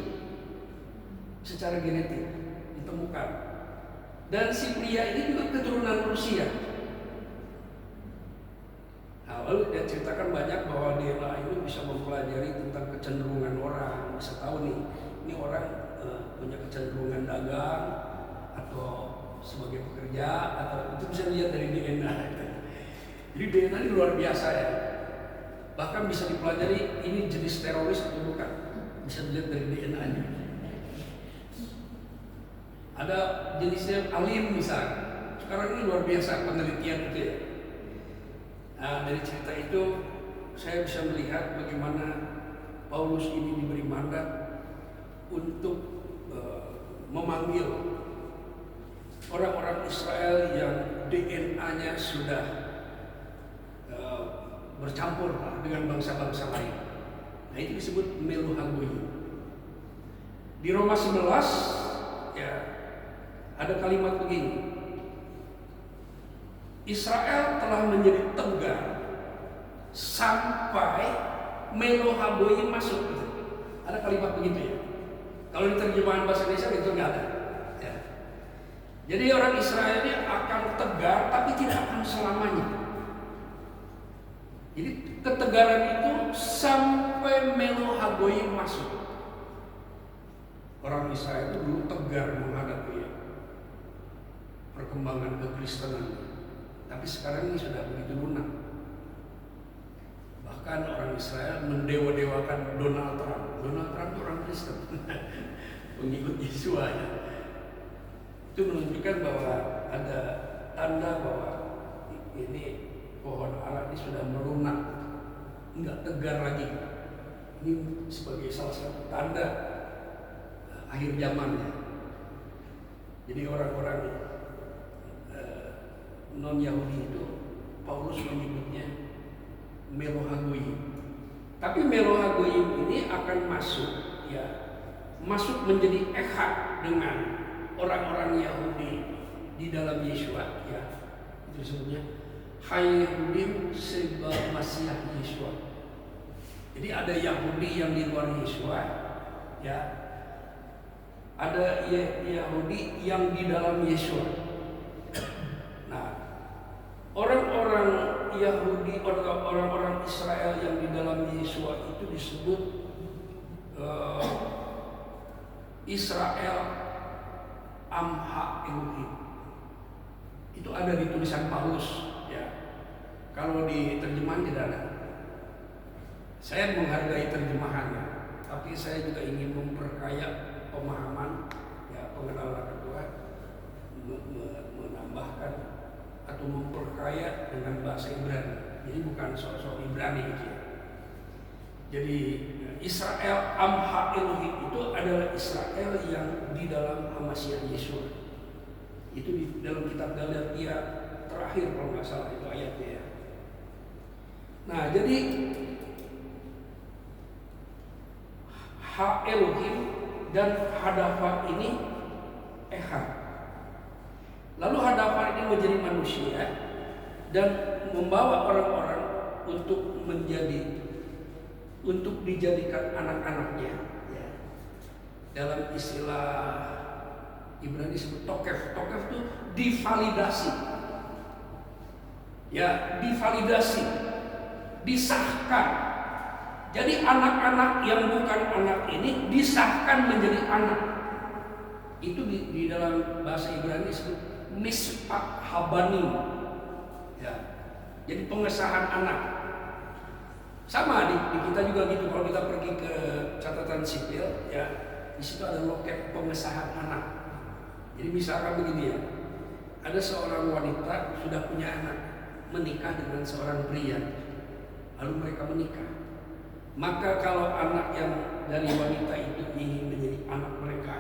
D: secara genetik ditemukan, dan si pria ini juga keturunan Rusia. Nah, lalu dia ceritakan banyak bahwa DNA ini bisa mempelajari tentang kecenderungan orang, bisa tahu nih ini orang punya kecenderungan dagang atau sebagai pekerja, atau itu bisa dilihat dari DNA. Jadi DNA ini luar biasa ya. Bahkan bisa dipelajari ini jenis teroris atau bukan. Bisa dilihat dari DNA-nya. Ada jenisnya alim misalnya. Sekarang ini luar biasa penelitian itu ya. Nah, dari cerita itu saya bisa melihat bagaimana Paulus ini diberi mandat untuk memanggil orang-orang Israel yang DNA-nya sudah bercampur dengan bangsa-bangsa lain. Nah, itu disebut meluhagoyi. Di Roma 11 ya ada kalimat begini. Israel telah menjadi tegar sampai meluhagoyi masuk. Ada kalimat begitu ya. Kalau di terjemahan bahasa Indonesia itu nggak ada. Ya. Jadi orang Israel ini akan tegar tapi tidak akan selamanya. Jadi ketegaran itu sampai meluhagoyi masuk. Orang Israel itu dulu tegar menghadapi perkembangan kekristenan, tapi sekarang ini sudah begitu lunak. Bahkan orang Israel mendewa-dewakan Donald Trump. Donald Trump itu orang Kristen, pengikut Yesus ya. Itu menunjukkan bahwa ada tanda bahwa ini pohon ara ini sudah melunak, enggak tegar lagi. Ini sebagai salah satu tanda akhir zamannya. Jadi orang-orang non Yahudi itu Paulus menyebutnya meluhagoyi. Tapi meluhagoyi ini akan masuk ya, masuk menjadi ehad dengan orang-orang Yahudi di dalam Yesua ya. Itu disebutnya Hai Yahudim seba Masiah Yesua. Jadi ada Yahudi yang di luar Yesua, ya. Ada Yahudi yang di dalam Yesua. Nah, orang-orang Yahudi, orang-orang Israel yang di dalam Yesua itu disebut Israel Amha Elohim. Itu ada di tulisan Paulus. Kalau di terjemahan tidak ada. Saya menghargai terjemahannya, tapi saya juga ingin memperkaya pemahaman ya, pengenalan akan Tuhan, menambahkan atau memperkaya dengan bahasa Ibrani. Jadi bukan soal Ibrani gitu ya. Jadi Israel Amha Elohim itu adalah Israel yang di dalam Hamasiah Yesus. Itu di dalam kitab Galatia terakhir kalau nggak salah itu ayatnya ya. Nah, jadi Ha Elohim dan Hadafa ini ehad. Lalu Hadafa ini menjadi manusia dan membawa orang-orang untuk dijadikan anak-anaknya. Ya. Dalam istilah Ibrani disebut tokef. Tokef itu divalidasi. ya divalidasi, disahkan. Jadi anak-anak yang bukan anak ini disahkan menjadi anak. Itu di dalam bahasa Ibrani disebut mispat habanim. Ya. Jadi pengesahan anak. Sama di kita juga gitu, kalau kita pergi ke catatan sipil, ya di situ ada loket pengesahan anak. Jadi misalkan begini ya, ada seorang wanita sudah punya anak, menikah dengan seorang pria, lalu mereka menikah. Maka kalau anak yang dari wanita itu ingin menjadi anak mereka,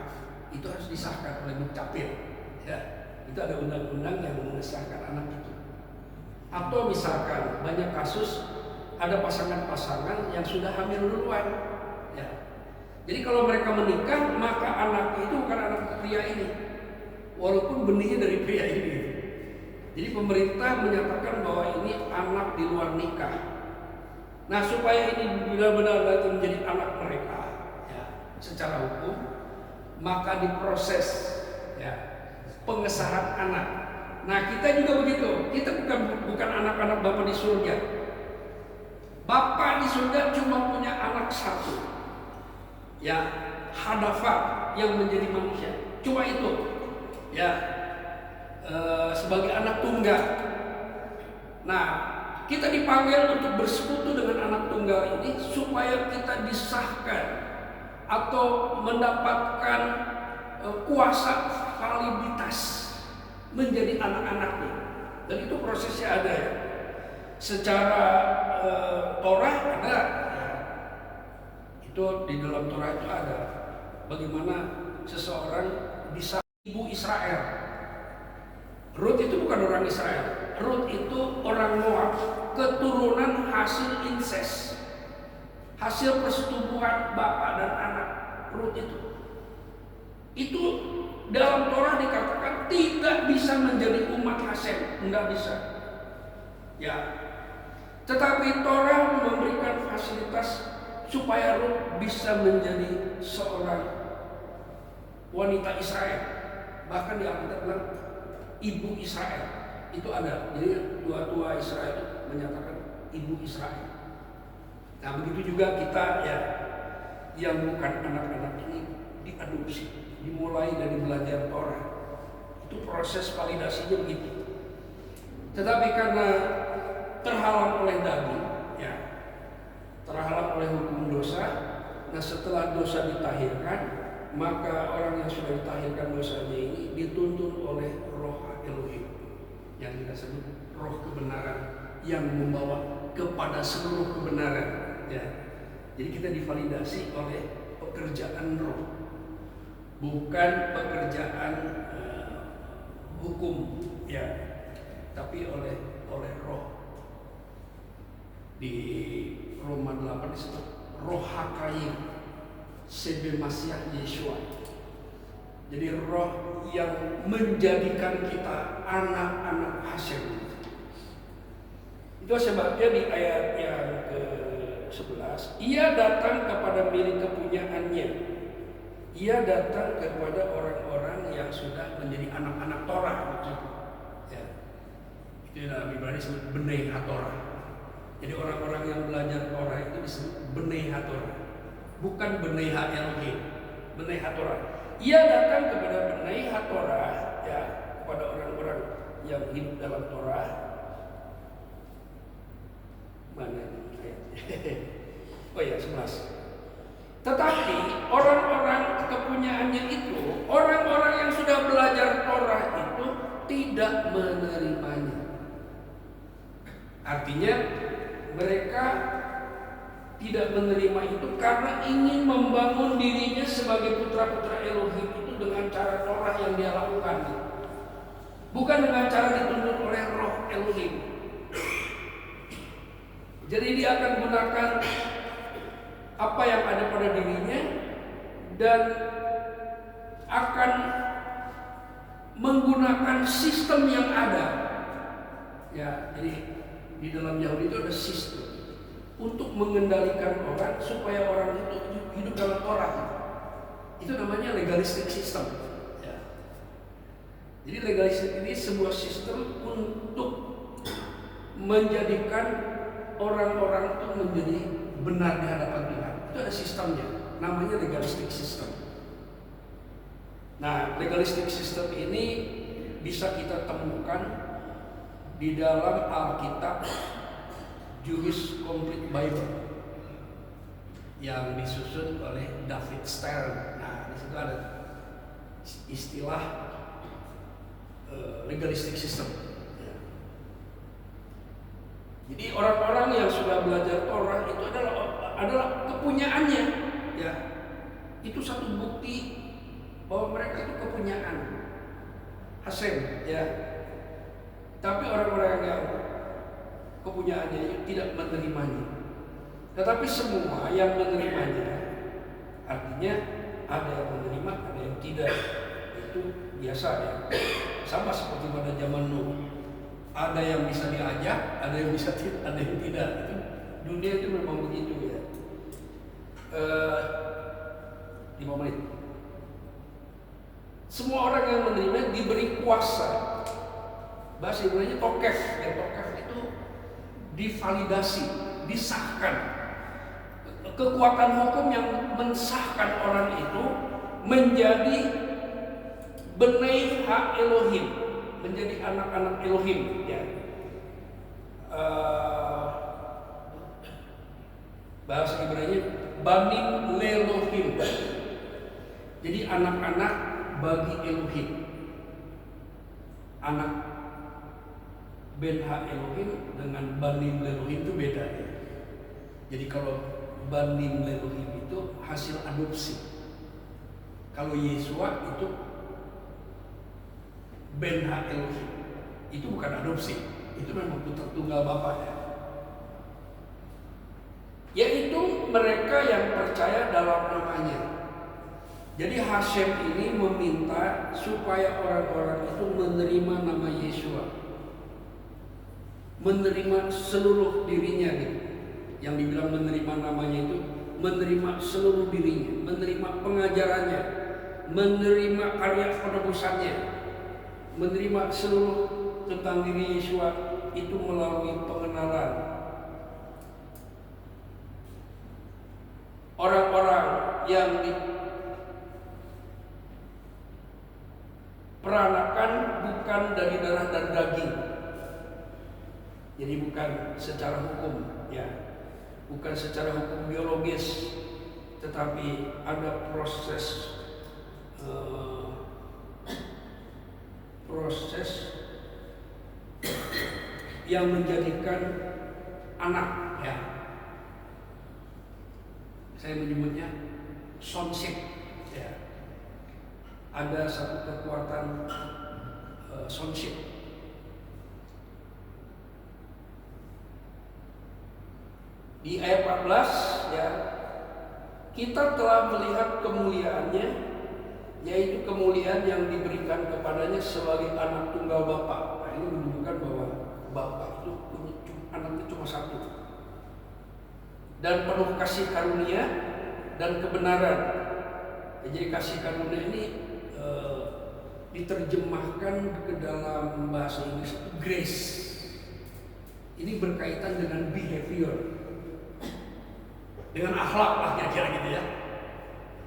D: itu harus disahkan oleh Dukcapil. Ya, itu ada undang-undang yang mengesahkan anak itu. Atau misalkan banyak kasus ada pasangan-pasangan yang sudah hamil duluan. Ya. Jadi kalau mereka menikah, maka anak itu bukan anak pria ini, walaupun benihnya dari pria ini. Jadi pemerintah menyatakan bahwa ini anak di luar nikah. Nah, supaya ini benar-benar nanti menjadi anak mereka, ya, secara hukum, maka diproses, ya, pengesahan anak. Nah, kita juga begitu. Kita bukan anak-anak Bapa di surga. Bapa di surga cuma punya anak satu, ya, hadafat yang menjadi manusia. Cuma itu, ya, sebagai anak tunggal. Nah, kita dipanggil untuk bersekutu dengan anak tunggal ini supaya kita disahkan atau mendapatkan kuasa validitas menjadi anak-anaknya. Dan itu prosesnya ada ya. Secara Torah ada, ya. Itu di dalam Torah itu ada bagaimana seseorang bisa ibu Israel. Rut itu bukan orang Israel. Rut itu orang Moab, keturunan hasil inses, hasil persetubuhan bapak dan anak. Rut itu dalam Torah dikatakan tidak bisa menjadi umat Hasem, enggak bisa. Ya, tetapi Torah memberikan fasilitas supaya Rut bisa menjadi seorang wanita Israel. Bahkan di Alkitab bilang ibu Israel. Itu ada. Jadi tua-tua Israel itu menyatakan ibu Israel. Nah, begitu juga kita, ya, yang bukan anak-anak ini diadopsi, dimulai dari belajar Torah. Itu proses validasinya begitu. Tetapi karena terhalang oleh daging, ya, terhalang oleh hukum dosa, nah setelah dosa ditahirkan, maka orang yang sudah ditahirkan dosanya ini dituntun oleh Roh Elohim, yang kita sebut roh kebenaran, yang membawa kepada seluruh kebenaran, ya. Jadi kita divalidasi oleh pekerjaan roh, bukan pekerjaan hukum, ya, tapi oleh roh. Di Roma 8 disebut roh hakayim sebe Masiah Yeshua. Jadi roh yang menjadikan kita anak-anak Hashem. Itu sebabnya di ayat yang ke-11, ia datang kepada milik kepunyaannya. Ia datang kepada orang-orang yang sudah menjadi anak-anak Torah. Ya. Itu dalam Ibrani disebut benei hatorah. Jadi orang-orang yang belajar Torah itu disebut benei hatorah, bukan benei Elohim, benei hatorah. Ia datang kepada benei hatorah, ya, kepada orang-orang yang hidup dalam Torah. Mana ayatnya? Oh ya, 11. Tetapi orang-orang kepunyaannya itu, orang-orang yang sudah belajar Torah itu tidak menerimanya. Artinya mereka tidak menerima itu karena ingin membangun dirinya sebagai putra-putra Elohim itu dengan cara Torah yang dia lakukan, bukan dengan cara dituntun oleh roh Elohim. Jadi dia akan gunakan apa yang ada pada dirinya dan akan menggunakan sistem yang ada. Ya, jadi di dalam Yahudi itu ada sistem untuk mengendalikan orang supaya orang itu hidup dalam Torah. Itu namanya legalistic system. Ya. Jadi legalistik ini sebuah sistem untuk menjadikan orang-orang itu menjadi benar di hadapan Tuhan. Itu ada sistemnya, namanya legalistic system. Nah, legalistic system ini bisa kita temukan di dalam Alkitab Jewish Complete Bible yang disusun oleh David Stern. Nah, di situ ada istilah legalistic system. Jadi orang-orang yang sudah belajar Torah itu adalah kepunyaannya, ya. Itu satu bukti bahwa mereka itu kepunyaan Hashem, ya. Tapi orang-orang yang kepunyaannya tidak menerimanya. Tetapi semua yang menerimanya, artinya ada yang menerima, ada yang tidak. Itu biasa, ya. Sama seperti pada zaman Nuh. Ada yang bisa diajak, ada yang bisa tidak, ada yang tidak. Itu dunia itu memang begitu, ya. 5 menit. Semua orang yang menerima diberi kuasa. Bahasa Ibrani tokef, ya. Tokef itu divalidasi, disahkan. Kekuatan hukum yang mensahkan orang itu menjadi benei hak Elohim, menjadi anak-anak Elohim, ya. Bahasa Ibrani banim lelohim, jadi anak-anak bagi Elohim. Anak ben hak Elohim dengan banim lelohim itu beda, ya. Jadi kalau banim lelohim itu hasil adopsi. Kalau Yesua itu ben hak Elohim, itu bukan adopsi, itu memang putra tunggal Bapa, ya. Yaitu mereka yang percaya dalam namanya. Jadi Hashem ini meminta supaya orang-orang itu menerima nama Yesua, menerima seluruh dirinya, gitu. Yang dibilang menerima namanya itu menerima seluruh dirinya, menerima pengajarannya, menerima karya penebusannya, menerima seluruh tentang diri Yesua itu melalui pengenalan. Orang-orang yang diperanakan bukan dari darah dan daging, jadi bukan secara hukum, ya, bukan secara hukum biologis, tetapi ada proses yang menjadikan anak, ya. Saya menyebutnya sonship, ya. Ada satu kekuatan sonship. Di ayat 14, ya, kita telah melihat kemuliaannya, yaitu kemuliaan yang diberikan kepadanya sebagai anak tunggal Bapa. Nah, ini menunjukkan bahwa Bapa itu punya anaknya cuma satu, dan penuh kasih karunia dan kebenaran. Ya, jadi kasih karunia ini diterjemahkan ke dalam bahasa Inggris grace. Ini berkaitan dengan behavior, dengan akhlak lah kira-kira gitu, ya.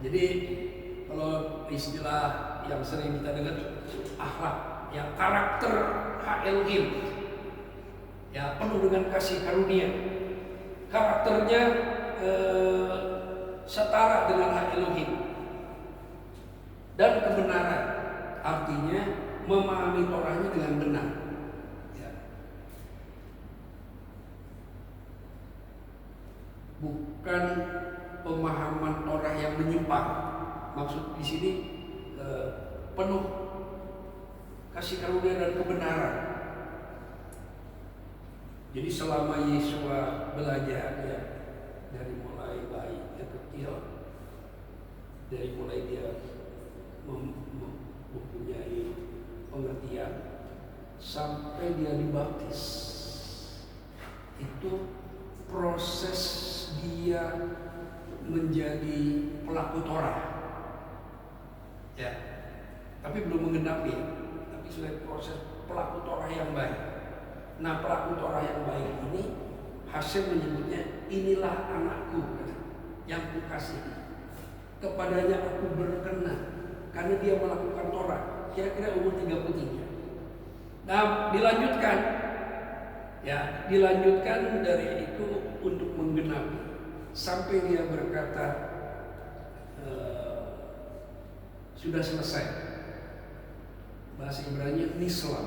D: Jadi kalau istilah yang sering kita dengar akhlak, ya, karakter hak Elohim, ya, penuh dengan kasih karunia. Karakternya setara dengan hak Elohim dan kebenaran, artinya memahami Torahnya dengan benar, ya. Bukan pemahaman Torah yang menyimpang. Maksud di sini penuh kasih karunia dan kebenaran. Jadi selama Yesua belajar, ya, dari mulai bayi kecil, dari mulai dia mempunyai pengertian sampai dia dibaptis, itu proses dia menjadi pelaku Torah, ya. Tapi belum menggenapi, ya. Tapi sudah proses pelaku Torah yang baik. Nah, pelaku Torah yang baik ini, Hasem menyebutnya, inilah anakku yang kukasihi, kepadanya aku berkenan karena dia melakukan Torah. Kira-kira umur 33. Nah, dilanjutkan dari itu untuk menggenapi sampai dia berkata sudah selesai. Bahasa Ibrani nislam,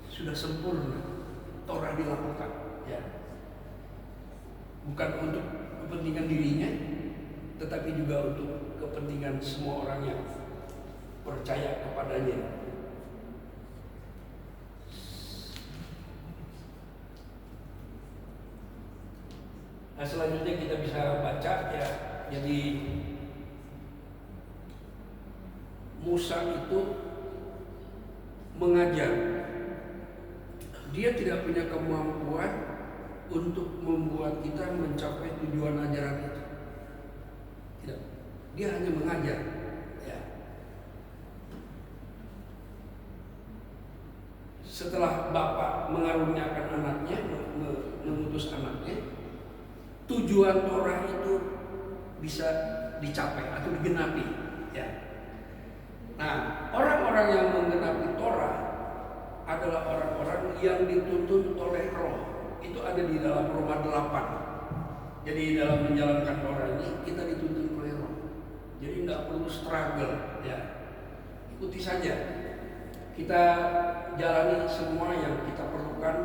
D: sudah sempurna, Torah dilakukan, ya. Bukan untuk kepentingan dirinya, tetapi juga untuk kepentingan semua orang yang percaya kepadanya. Nah, selanjutnya kita bisa baca, ya. Jadi Musa itu mengajar. Dia tidak punya kemampuan untuk membuat kita mencapai tujuan ajaran itu. Tidak. Dia hanya mengajar, ya. Setelah Bapak mengaruniakan anaknya, mengutus anaknya, tujuan Torah itu bisa dicapai atau digenapi, ya. Nah, orang-orang yang menggenapi Torah adalah orang-orang yang dituntun oleh Roh. Itu ada di dalam Roma 8. Jadi dalam menjalankan Torah ini kita dituntun oleh Roh. Jadi tidak perlu struggle, ya. Ikuti saja. Kita jalani semua yang kita perlukan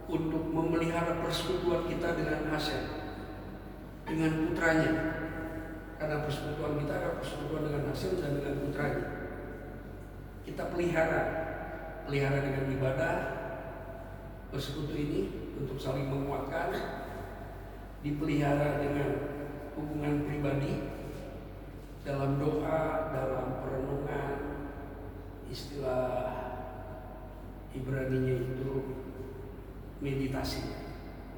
D: untuk memelihara persekutuan kita dengan Hasem, dengan putranya. Karena persekutuan kita adalah persekutuan dengan Hasem dan dengan putranya. Kita pelihara dengan ibadah persekutu ini untuk saling menguatkan, dipelihara dengan hubungan pribadi dalam doa, dalam perenungan, istilah Ibraninya itu meditasi,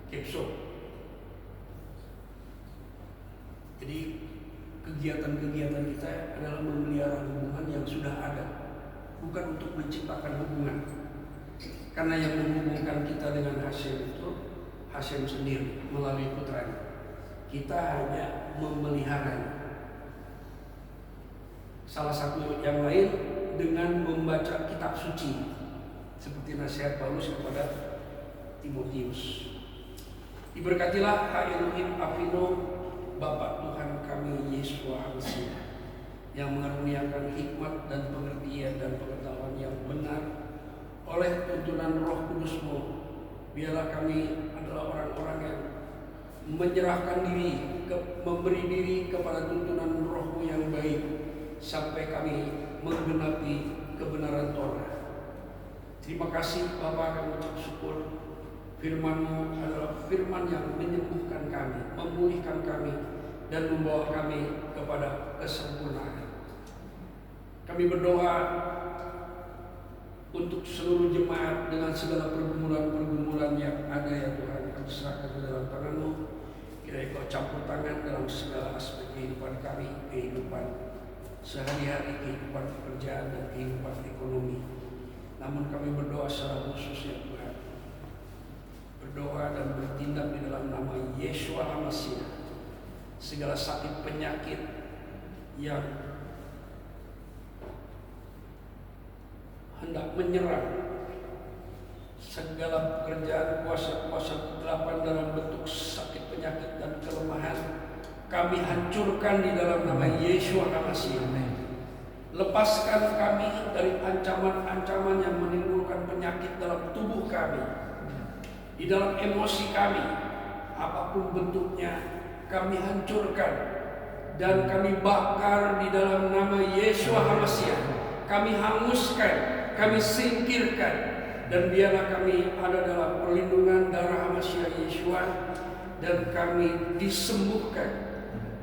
D: kepso. Jadi kegiatan-kegiatan kita adalah memelihara hubungan yang sudah ada, bukan untuk menciptakan hubungan. Karena yang menghubungkan kita dengan Hasem itu Hasem sendiri melalui putranya. Kita hanya memeliharanya. Salah satu yang lain dengan membaca kitab suci, seperti nasihat Paulus kepada Timotius. Diberkatilah Elohim Avinu, Bapa Tuhan kami Yeshua HaMashiach, yang mengaruniakan hikmat dan pengertian dan pengetahuan yang benar oleh tuntunan Roh Kudus-Mu. Biarlah kami adalah orang-orang yang menyerahkan diri, memberi diri kepada tuntunan Roh-Mu yang baik, sampai kami menggenapi kebenaran Torah. Terima kasih Bapa, kami ucap syukur. Firman-Mu adalah firman yang menyembuhkan kami, memulihkan kami, dan membawa kami kepada kesempurnaan. Kami berdoa untuk seluruh jemaat dengan segala pergumulan-pergumulan yang ada, ya Tuhan. Kami serahkan ke dalam tangan-Mu. Kiranya Kau campur tangan dalam segala aspek kehidupan kami, kehidupan sehari-hari, kehidupan pekerjaan, dan kehidupan ekonomi. Namun kami berdoa secara khusus, ya Tuhan, berdoa dan bertindak di dalam nama Yeshua HaMashiach. Segala sakit penyakit yang hendak menyerang, segala pekerjaan kuasa-kuasa kegelapan dalam bentuk sakit penyakit dan kelemahan, kami hancurkan di dalam nama Yeshua HaMashiach. Lepaskan kami dari ancaman-ancaman yang menimbulkan penyakit dalam tubuh kami, di dalam emosi kami, apapun bentuknya, kami hancurkan dan kami bakar di dalam nama Yeshua HaMashiach. Kami hanguskan, kami singkirkan, dan biarlah kami ada dalam perlindungan darah HaMashiach Yeshua, dan kami disembuhkan,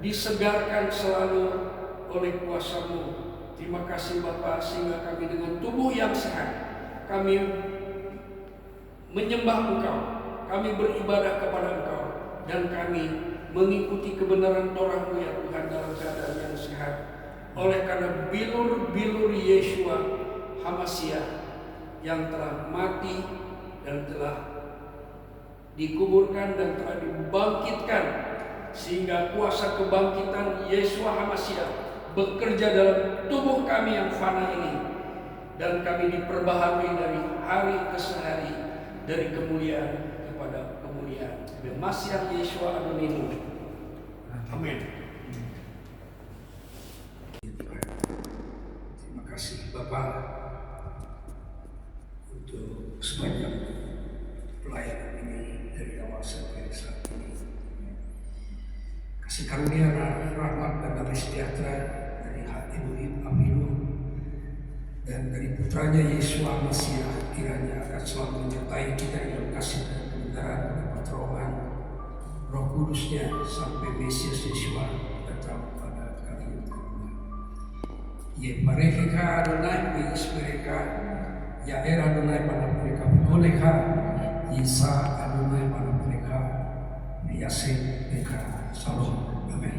D: disegarkan selalu oleh kuasa-Mu. Terima kasih Bapa, sehingga kami dengan tubuh yang sehat, kami menyembah Engkau, kami beribadah kepada Engkau, dan kami mengikuti kebenaran Torah-Mu, ya Tuhan, dalam keadaan yang sehat. Oleh karena bilur-bilur Yeshua HaMashiach yang telah mati dan telah dikuburkan dan telah dibangkitkan, sehingga kuasa kebangkitan Yeshua HaMashiach bekerja dalam tubuh kami yang fana ini, dan kami diperbaharui dari hari ke hari, dari kemuliaan kepada kemuliaan. B'Mashiach Yeshua Adonenu. Amin. Terima kasih Bapak untuk sepanjang pelayanan ini dari awal sampai saat ini. Kasih karunia rahmat dan damai sejahtera dari Ibu Amilu dan dari putranya Yeshua Mashiach kiranya akan selalu menyertai kita dalam kasih dan kebenaran dan pertolongan Roh Kudusnya sampai Mesias Yeshua datang pada kali yang kedua. Ye mereka Adonai beis mereka, ya era Adonai pada mereka bolehkah, Isa Adonai pada mereka, Yaseh mereka. Shalom. Amin.